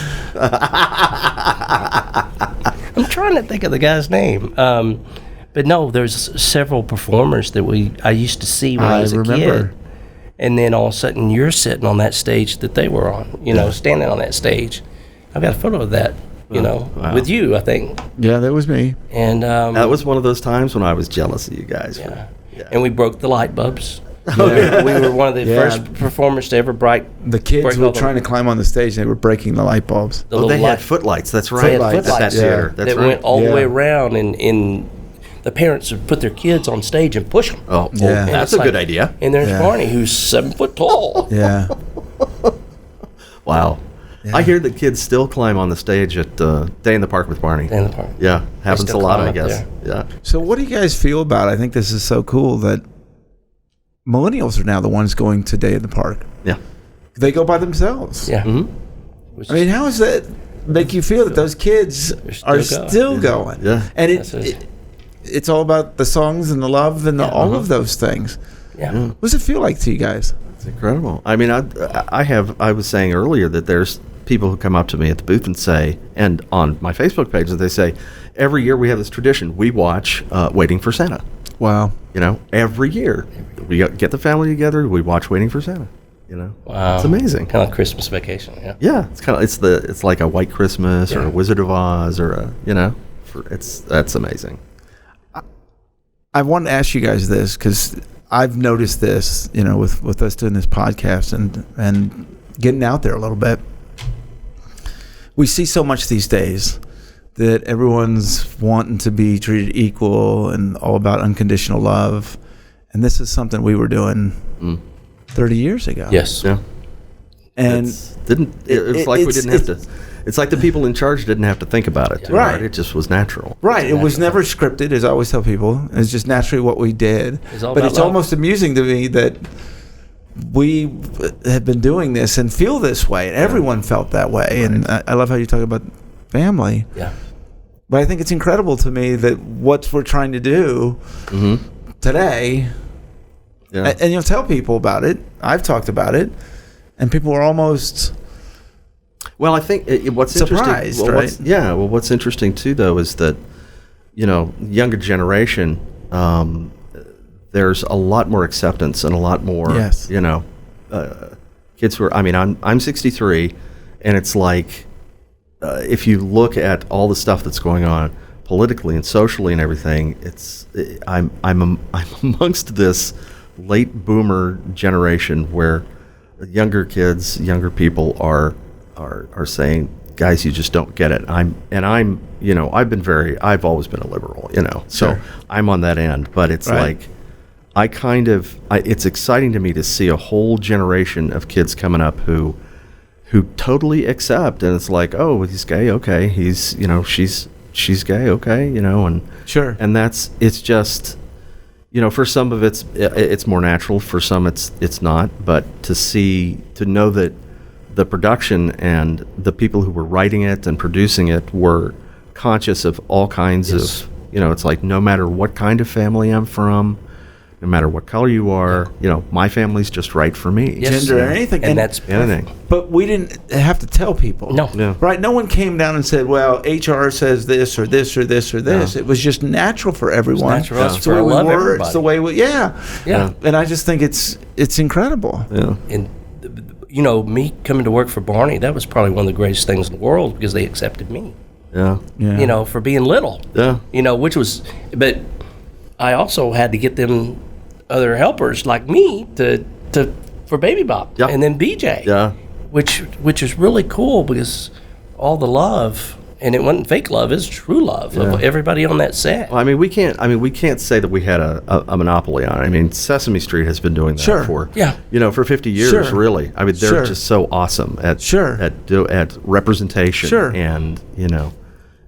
I'm trying to think of the guy's name. But no, there's several performers that I used to see when I was a kid. And then all of a sudden you're sitting on that stage that they were on, standing on that stage. I've got a photo of that, with you, I think. Yeah, that was me. And that was one of those times when I was jealous of you guys. Yeah. And we broke the light bulbs. Yeah. We were one of the first performers to ever break. The kids were trying to climb on the stage. They were breaking the light bulbs. They had footlights. That's right. At that theater. That's that went all the way around, and the parents would put their kids on stage and push them. Oh, yeah. That's a good idea. And there's Barney, who's 7 foot tall. Yeah. Wow. Yeah. I hear that kids still climb on the stage at Day in the Park with Barney. Day in the Park. Yeah, happens a lot, I guess. Yeah. So what do you guys feel about it? I think this is so cool that millennials are now the ones going to Day in the Park. Yeah. They go by themselves. Yeah. Mm-hmm. I mean, how does that make you feel that those kids are still going? Yeah. And it's all about the songs and the love and all of those things. Yeah. What does it feel like to you guys? It's incredible. I mean, I was saying earlier that there's people who come up to me at the booth and say, and on my Facebook page, they say, every year we have this tradition. We watch Waiting for Santa. Wow. You know, every year we get the family together. We watch Waiting for Santa. You know, Wow. it's amazing. Kind of Christmas vacation, yeah. Yeah, it's like a White Christmas or a Wizard of Oz or a, you know, that's amazing. I wanted to ask you guys this because I've noticed this, you know, with us doing this podcast and getting out there a little bit. We see so much these days that everyone's wanting to be treated equal and all about unconditional love. And this is something we were doing 30 years ago. Yes. Yeah. And It's like we didn't have to. It's like the people in charge didn't have to think about it. Right. It just was natural. right, it was never scripted, as I always tell people. It's just naturally what we did. It's all But about it's love. almost amusing to me that we have been doing this and feel this way. And everyone felt that way. And I love how you talk about family. Yeah. But I think it's incredible to me that what we're trying to do today, Yeah. and you'll tell people about it. I've talked about it, and people are almost Well, I think what's surprised, interesting. right? What's interesting too, though, is that younger generation. There's a lot more acceptance and a lot more. Yes. Kids who are. I mean, I'm 63, and it's like if you look at all the stuff that's going on politically and socially and everything, I'm amongst this late boomer generation where younger people are saying, guys, you just don't get it. I've always been a liberal, so Sure. I'm on that end, but it's Right. like it's exciting to me to see a whole generation of kids coming up who totally accept, and it's like, oh, he's gay, okay, he's she's gay, okay, and Sure. and it's just, for some of it's more natural, for some it's not, but to know that the production and the people who were writing it and producing it were conscious of all kinds Yes. of, it's like, no matter what kind of family I'm from, no matter what color you are, my family's just right for me. Yes. Gender or anything. And that's Anything. But we didn't have to tell people. No. Yeah. Right? No one came down and said, well, HR says this or this or this or this. No. It was just natural for everyone. natural It's for the way we love were. everybody. It's the way we, Yeah. And I just think it's incredible. Yeah. And me coming to work for Barney, that was probably one of the greatest things in the world because they accepted me. Yeah. Yeah. For being little. Yeah. But I also had to get them other helpers like me for Baby Bop Yeah. and then BJ. Yeah. Which is really cool because all the love, and it wasn't fake love, it's true love of everybody on that set. Well, I mean, we can't say that we had a monopoly on it. I mean, Sesame Street has been doing that Sure. for Yeah. for 50 years, Sure. really. I mean, they're Sure. just so awesome at Sure. at representation, Sure. and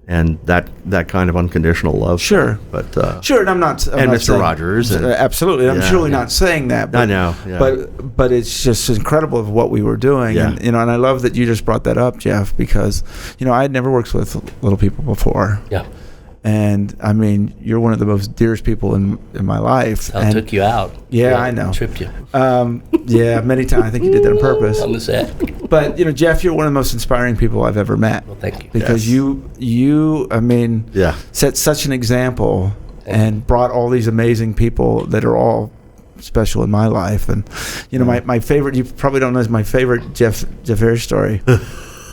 and that kind of unconditional love. Sure. But Sure, and I'm not. and not Mr. saying- Rogers, and- absolutely. I'm Yeah, surely yeah. not saying that. But, I know, yeah. But it's just incredible of what we were doing, Yeah. and and I love that you just brought that up, Jeff, because I had never worked with little people before, Yeah. and I mean you're one of the most dearest people in my life. I and, took you out. Yeah, I know. Tripped you Yeah, many times. I think you did that on purpose. on the set. But Jeff, you're one of the most inspiring people I've ever met. Well, thank you. Because Yes. you, I mean, Yeah. set such an example and brought all these amazing people that are all special in my life. And my favorite, you probably don't know, is my favorite Jeff Ayers story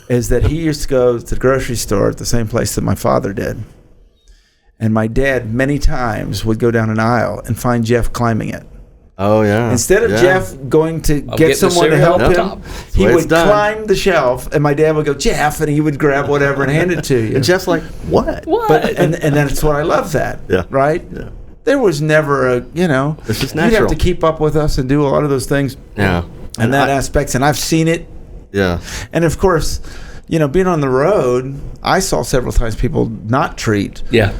is that he used to go to the grocery store at the same place that my father did. And my dad many times would go down an aisle and find Jeff climbing it. Oh yeah. Instead of Yeah. Jeff going to getting get the someone to cereal help on him, top. he the way would it's done. climb the shelf, and my dad would go, Jeff, and he would grab whatever and hand it to you. And Jeff's like, what? What? But and that's what I love that. Yeah. Right. Yeah. There was never a It's just You'd have natural. to keep up with us and do a lot of those things. Yeah. And that aspects, and I've seen it. Yeah. And of course, being on the road, I saw several times people not treat. Yeah.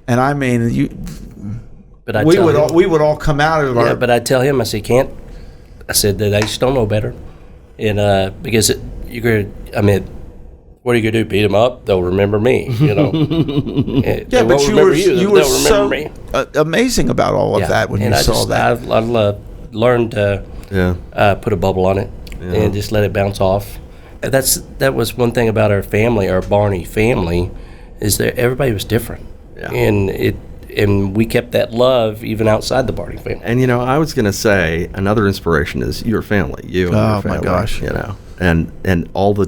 And I mean, But I we tell him, would all come out of our. Yeah, but I tell him, I said, can't. I said that they just don't know better, and because you're gonna. I mean, what are you gonna do? Beat them up? They'll remember me. yeah, They but won't you were remember you were they'll so remember me. Amazing about all of that when and you I saw just, that. I learned to Yeah. put a bubble on it and just let it bounce off. that was one thing about our family, our Barney family, is that everybody was different, Yeah. and we kept that love even outside the Barney family. And I was going to say another inspiration is your family, you and Oh, your family. my gosh. And all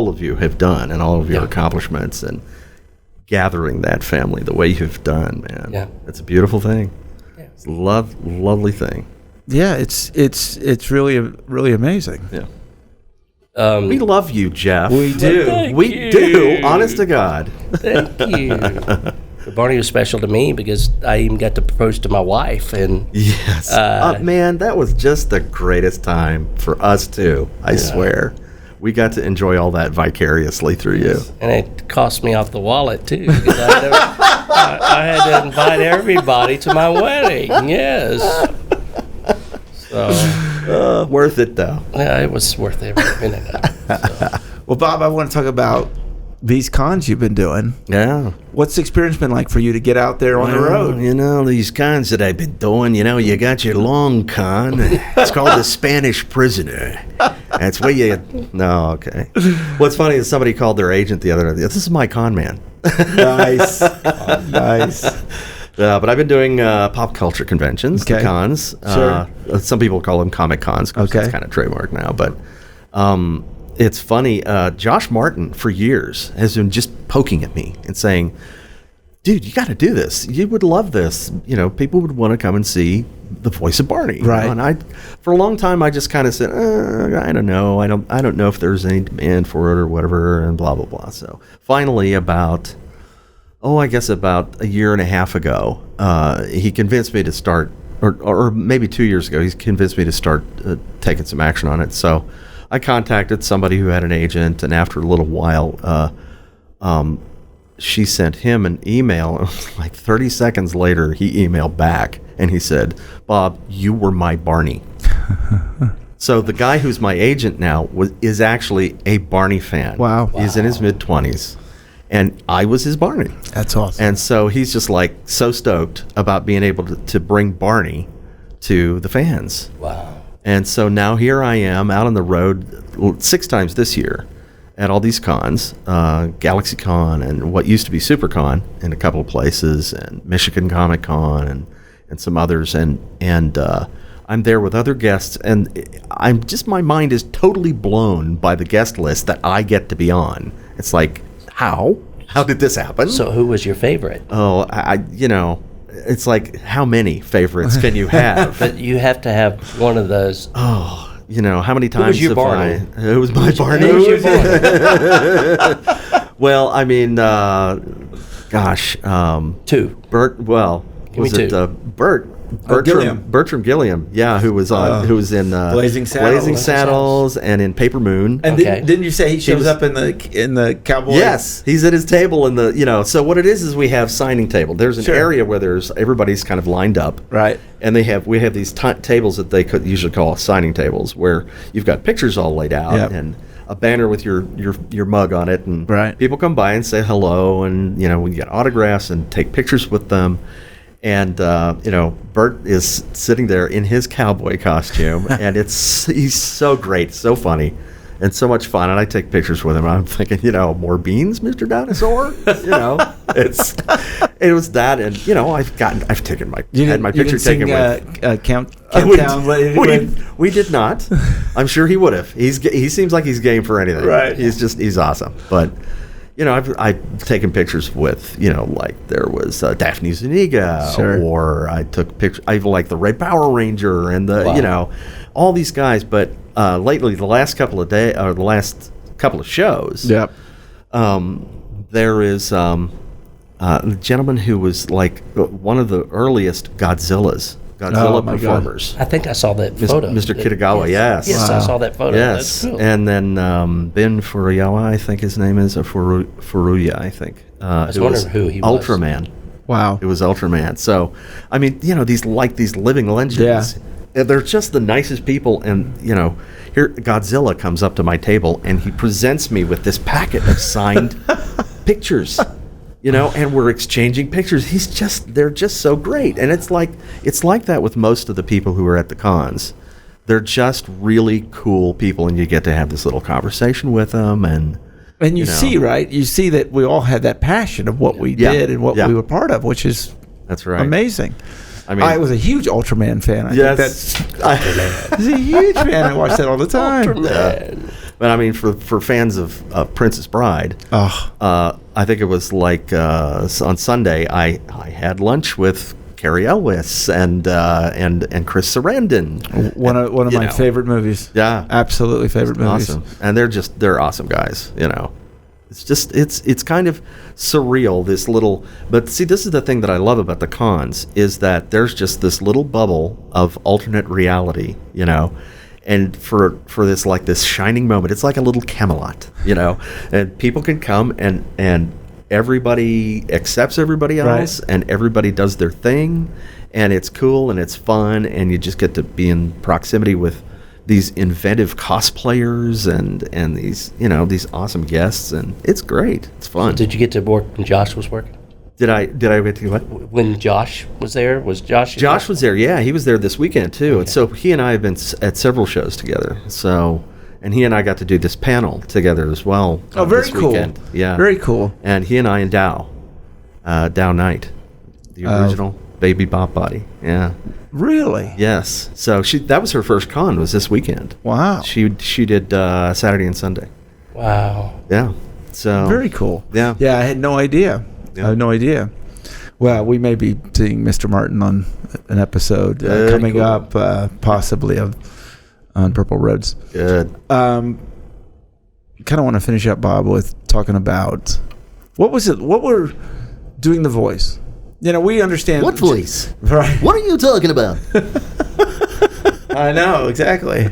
of you have done, and all of your accomplishments, and gathering that family the way you've done, man. Yeah. It's a beautiful thing. Yeah. It's a lovely thing. Yeah, it's really amazing. Yeah. We love you, Jeff. We do. Thank We you. do. Honest to God. Thank you. Barney was special to me because I even got to propose to my wife, and Yes. Man, that was just the greatest time for us too. I swear. We got to enjoy all that vicariously through you. and it cost me off the wallet too, because I had to invite everybody to my wedding. Yes. So Worth it though. yeah, it was worth every minute of it. So. Well, Bob, I want to talk about these cons you've been doing. Yeah. What's the experience been like for you to get out there on the road? These cons that I've been doing, you got your long con. It's called the Spanish Prisoner. That's where you... No, okay. What's funny is somebody called their agent the other day. This is my con man. Nice. Nice. But I've been doing pop culture conventions, the Okay. cons. Sure. Some people call them comic cons. 'Cause Okay. It's kind of trademark now. But it's funny. Josh Martin, for years, has been just poking at me and saying, dude, you got to do this. You would love this. People would want to come and see the voice of Barney. Right. And for a long time, I just kind of said, I don't know. I don't know if there's any demand for it or whatever, and blah, blah, blah. So finally, about a year and a half ago, he convinced me to start, or maybe 2 years ago, he's convinced me to start taking some action on it. So I contacted somebody who had an agent, and after a little while, she sent him an email. Like 30 seconds later, he emailed back, and he said, Bob, you were my Barney. So the guy who's my agent now is actually a Barney fan. Wow. He's in his mid-20s, and I was his Barney. That's awesome. And so he's just like so stoked about being able to bring Barney to the fans. Wow. And so now here I am out on the road 6 times this year at all these cons, GalaxyCon and what used to be SuperCon in a couple of places, and Michigan Comic Con and some others. And I'm there with other guests, and my mind is totally blown by the guest list that I get to be on. It's like, how? How did this happen? So who was your favorite? Oh, it's like, how many favorites can you have? But you have to have one of those. How many times was your have Barney? Who was my Barney? Who was your Barney? Well, I mean, gosh, 2. Bert. Well, me was it two. Gilliam. Bertram Gilliam? Yeah, who was in Blazing Saddles. Blazing Saddles, and in Paper Moon. And Okay. didn't you say he shows was- up in the cowboy? Yes, he's at his table in the. So what it is we have signing table. There's an Sure. area where everybody's kind of lined up. Right. And we have these tables that they could usually call signing tables, where you've got pictures all laid out Yep. and a banner with your mug on it, and Right. people come by and say hello, and we get autographs and take pictures with them. And Bert is sitting there in his cowboy costume, and he's so great, so funny, and so much fun. And I take pictures with him. I'm thinking, more beans, Mr. Dinosaur. It was that, and I've taken my had my picture taken with. Countdown. We did not. I'm sure he would have. He seems like he's game for anything. Right. He's awesome. But I've taken pictures with like there was Daphne Zuniga, Sure. or I took pictures. I like the Red Power Ranger and the Wow. all these guys. But lately, the last couple of days or the last couple of shows, Yep. there is a gentleman who was like one of the earliest Godzilla Oh, my God. performers. I think I saw that photo. Mr. Kitagawa, yes. Yes, Wow. I saw that photo. Yes, That's cool. and then Ben Furuyawa, I think his name is, or Furuya, I think. I was wondering who he was. Ultraman. Wow. It was Ultraman. So, I mean, these living legends. Yeah. They're just the nicest people, and here Godzilla comes up to my table and he presents me with this packet of signed pictures. And we're exchanging pictures. They're just so great. And it's like that with most of the people who are at the cons. they're just really cool people, and you get to have this little conversation with them, and And you know. see, right? You see that we all had that passion of what we Yeah. did and what Yeah. we were part of, which is that's right. amazing. I mean, I was a huge Ultraman fan. I think I was a huge fan. I watched that all the time. Ultraman. but I mean, for fans of Princess Bride, Oh, I think it was like on Sunday, I had lunch with Carrie Elwes and Chris Sarandon. one of you my know. favorite movies. Yeah, Absolutely favorite movies. awesome. And they're awesome guys. You know, it's just it's kind of surreal. This little, but see, this is the thing that I love about the cons is that there's just this little bubble of alternate reality. You know. And for this like this shining moment, it's like a little Camelot, you know, and people can come and everybody accepts everybody else, and everybody does their thing, and it's cool and it's fun, and you just get to be in proximity with these inventive cosplayers and these these awesome guests, and it's great. It's fun. Did you get to work when Josh was working? Did I get to what? When Josh was there, was Josh? Josh was there. Yeah, he was there this weekend too. And so he and I have been at several shows together. So, and he and I got to do this panel together as well. Oh, very this cool. weekend. Yeah, Very cool. And he and I and Dow Knight, the original Baby Bop body. Yeah. Really? Yes. So that was her first con. Was this weekend. Wow. She did Saturday and Sunday. Wow. Yeah. So Very cool. Yeah. Yeah, I had no idea. Yeah. I had no idea. Well, we may be seeing Mr. Martin on an episode Very coming cool. up, possibly on Purple Roads. Good. Kind of want to finish up, Bob, with talking about what was it? What were doing the voice? You know, we understand What voice? right? What are you talking about? I know exactly.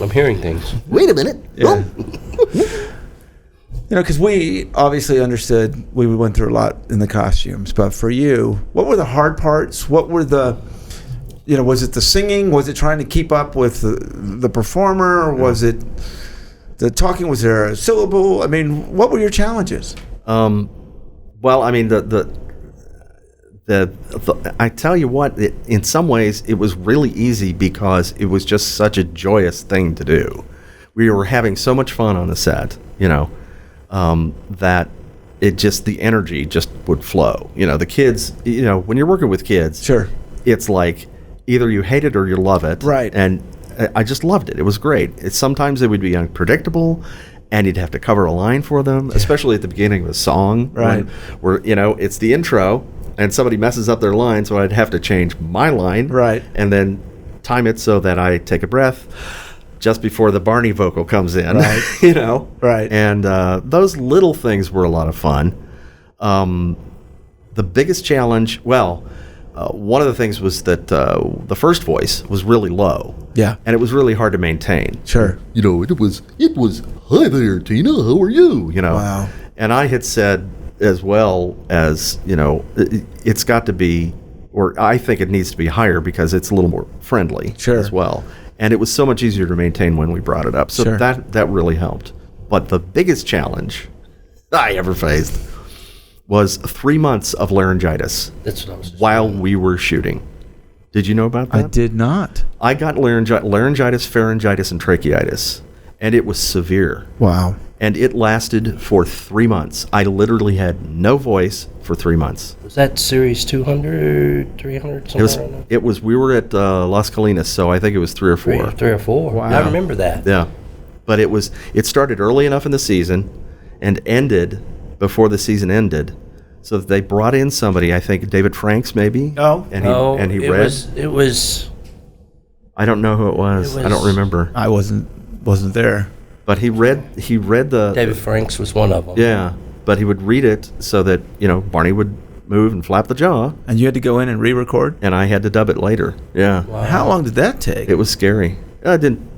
I'm hearing things. Wait a minute. Yeah. Oh, You know, because we obviously understood we went through a lot in the costumes, but for you, what were the hard parts? What were was it the singing? Was it trying to keep up with the performer? Or was it the talking? Was there a syllable? I mean, what were your challenges? Well, I mean, the I tell you what, in some ways, it was really easy because it was just such a joyous thing to do. We were having so much fun on the set, that the energy just would flow. You know, the kids, when you're working with kids, Sure. it's like either you hate it or you love it. Right. And I just loved it. It was great. Sometimes it would be unpredictable, and you'd have to cover a line for them, especially at the beginning of a song. Right. Where it's the intro, and somebody messes up their line, so I'd have to change my line. Right. And then time it so that I take a breath just before the Barney vocal comes in. Right. Right. And those little things were a lot of fun. The biggest challenge, one of the things was that the first voice was really low. Yeah. And it was really hard to maintain. Sure. it was, hi there, Tina, how are you? Wow. And I had said as well as, it's got to be, or I think it needs to be higher because it's a little more friendly Sure. as well. And it was so much easier to maintain when we brought it up. So Sure. that really helped. But the biggest challenge I ever faced was 3 months of laryngitis That's what I was just while we were shooting. Did you know about that? I did not. I got laryngitis, pharyngitis, and tracheitis, and it was severe. Wow. And it lasted for 3 months. I literally had no voice for 3 months. Was that series 200, 300, something around It was. We were at Las Colinas, so I think it was 3 or 4. there? Three or four. Wow. I remember that. Yeah, but it started early enough in the season, and ended before the season ended, so that they brought in somebody. I think David Franks maybe. Oh. and he it read. It was. I don't know who it was. It I don't was- remember. I wasn't there. But he read the David Franks was one of them. Yeah, but he would read it so that Barney would move and flap the jaw, And you had to go in and re-record? and I had to dub it later. Yeah, Wow. How long did that take? it was scary. I didn't.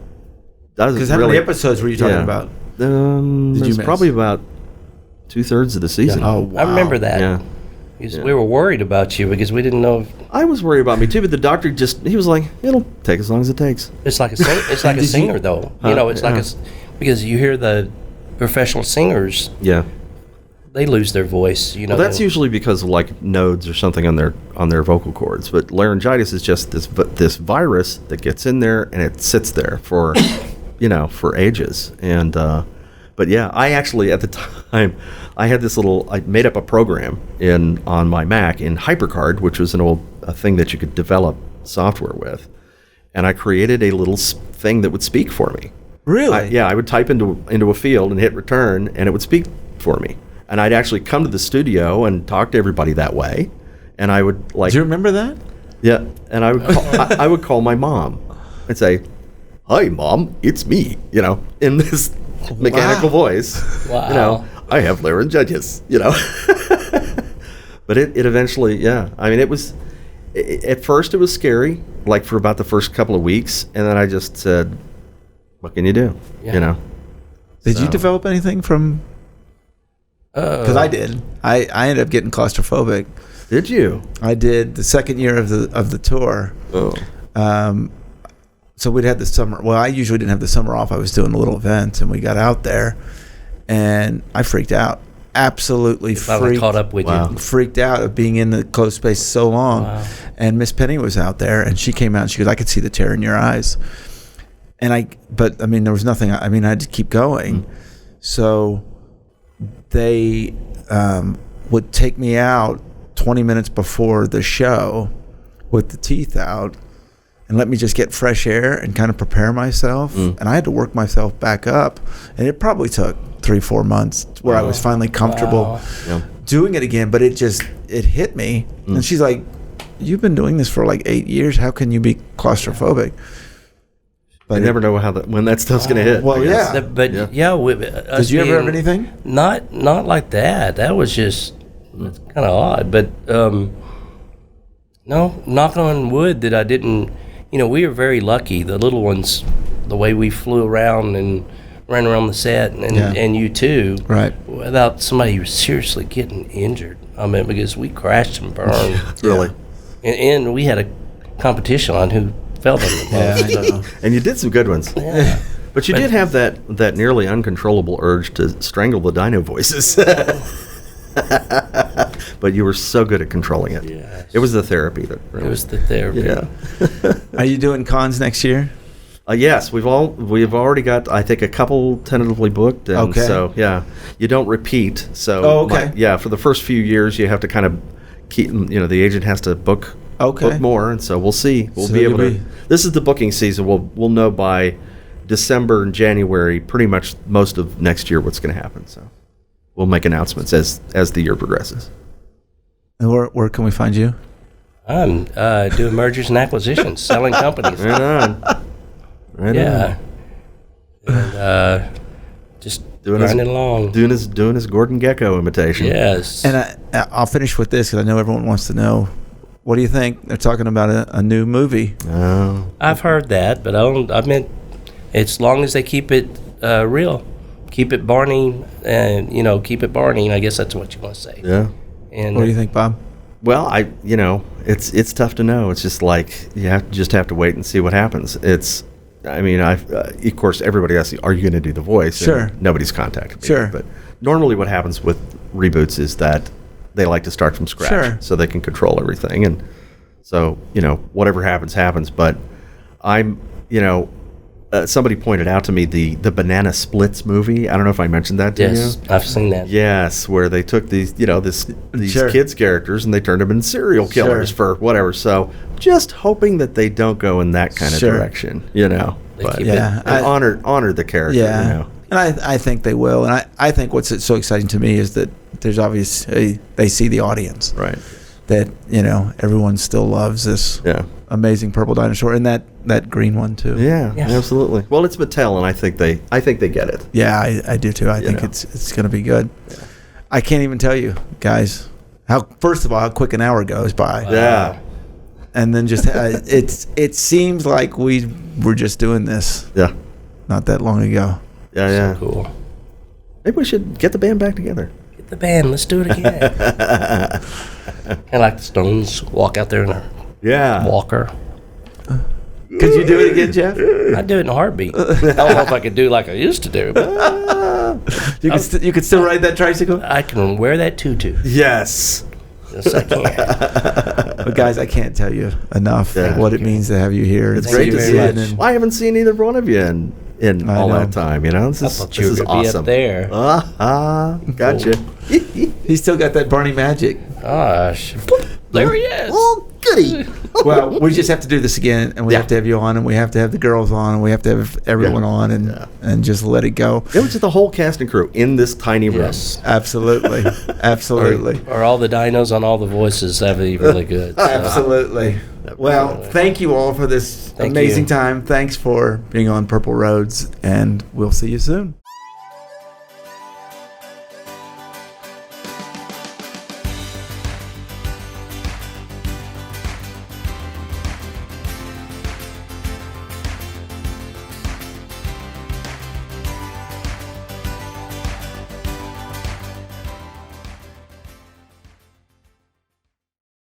Because how many episodes were you talking Yeah. about? Did you you miss? probably about 2/3 of the season. Oh, wow. I remember that. Yeah. Because we were worried about you because we didn't know. I was worried about me too, but the doctor he was like, it'll take as long as it takes. It's like it's like a singer though. It's like because you hear the professional singers, Yeah. they lose their voice. You know, Well, that's usually because of like nodes or something on their vocal cords. But laryngitis is just this virus that gets in there and it sits there for, for ages. And but yeah, I actually at the time I had this I made up a program on my Mac in HyperCard, which was a thing that you could develop software with, and I created a little thing that would speak for me. Really? I would type into a field and hit return, and it would speak for me. And I'd actually come to the studio and talk to everybody that way. And I would Do you remember that? Yeah. And I would call my mom and say, "Hi, Mom, it's me." In this mechanical voice. Wow. I have laryngitis. But it eventually, yeah. I mean, it was. At first, it was scary, like for about the first couple of weeks, and then I just said, "What can you do?" Yeah. Did you develop anything from? Because I did. I ended up getting claustrophobic. Did you? I did the second year of the tour. Oh. So we'd had the summer. Well, I usually didn't have the summer off. I was doing a little event, and we got out there, and I freaked out. Absolutely Finally caught up with you. Freaked out of being in the closed space so long. Wow. And Miss Penny was out there, and she came out and she goes, "I could see the terror in your eyes." But there was nothing. I had to keep going. So they would take me out 20 minutes before the show with the teeth out and let me just get fresh air and kind of prepare myself. And I had to work myself back up. And it probably took 3-4 months where I was finally comfortable doing it again. But it hit me. And she's like, "You've been doing this for like 8 years. How can you be claustrophobic?" But I never know when that stuff's going to hit. Well, yeah. But Did you ever have anything? Not like that. That was just kind of odd. But no, knock on wood that I didn't. We were very lucky. The little ones, the way we flew around and ran around the set, and you too, right? Without somebody seriously getting injured. Because we crashed and burned. Really. And we had a competition on who felt on the most. I know. And you did some good ones. Yeah. But you did have that nearly uncontrollable urge to strangle the dino voices. But you were so good at controlling it. Yes. It was the therapy that really. It was the therapy. Yeah. Are you doing cons next year? Yes, we've already got, I think, a couple tentatively booked. And Okay. So yeah, you don't repeat. So Oh, okay. for the first few years, you have to kind of keep. The agent has to book more, and so we'll see. We'll So be able you'll to. be- This is the booking season. We'll know by December and January, pretty much most of next year, what's going to happen. So we'll make announcements as the year progresses. And where can we find you? I'm doing mergers and acquisitions, selling companies. Right on. Right Yeah. on. And just Doing grinding along. Doing his Gordon Gekko imitation. Yes. And I'll finish with this because I know everyone wants to know. What do you think? They're talking about a new movie. Oh. I've heard that, but I meant as long as they keep it real, keep it Barney, and keep it Barney. And I guess that's what you want to say. Yeah. And What do you think, Bob? Well, it's tough to know. It's just like you have to wait and see what happens. Of course, everybody asks, "Are you going to do the voice?" Sure. And nobody's contacted me. Sure. But normally, what happens with reboots is that they like to start from scratch, Sure. so they can control everything, and so whatever happens. But I'm, somebody pointed out to me the Banana Splits movie. I don't know if I mentioned that to yes, you. I've seen that. Yes, where they took these, these Sure. kids' characters and they turned them into serial killers Sure. for whatever. So just hoping that they don't go in that kind of Sure. direction, They But keep Yeah. and honor the character, Yeah. And I think they will. And I think what's so exciting to me is that there's obviously, they see the audience. Right. That, everyone still loves this Yeah. amazing purple dinosaur and that green one too. Yeah. Yes. Absolutely. Well, it's Mattel, and I think they get it. Yeah, I do too. I think know. it's going to be good. I can't even tell you, guys, first of all, how quick an hour goes by. Yeah. And then just it seems like we were just doing this Yeah. not that long ago. Yeah. Yeah. Cool. Maybe we should get the band back together. Get the band. Let's do it again. Kind of like the Stones walk out there in a Yeah. walker. Could you do it again, Jeff? I'd do it in a heartbeat. I don't know if I could do like I used to do, but You could still ride that tricycle? I can wear that tutu. Yes. Yes, I can. But guys, I can't tell you enough what it means to have you here. It's and great to you see you. and- Well, I haven't seen either one of you in I all know. that time. You know, this I is, thought this you were is going to be awesome. up there. Gotcha. He's still got that Barney magic. Gosh. There he is. Oh, goody. Well, we just have to do this again, and we Yeah. have to have you on, and we have to have the girls on, and we have to have everyone on, and just let it go. It was just the whole cast and crew in this tiny room. Yes. Absolutely, absolutely, Or all the dinos on all the voices. That'd be really good. So, absolutely. Well, thank you all for this Thank amazing you. time. Thanks for being on Purple Roads, and we'll see you soon.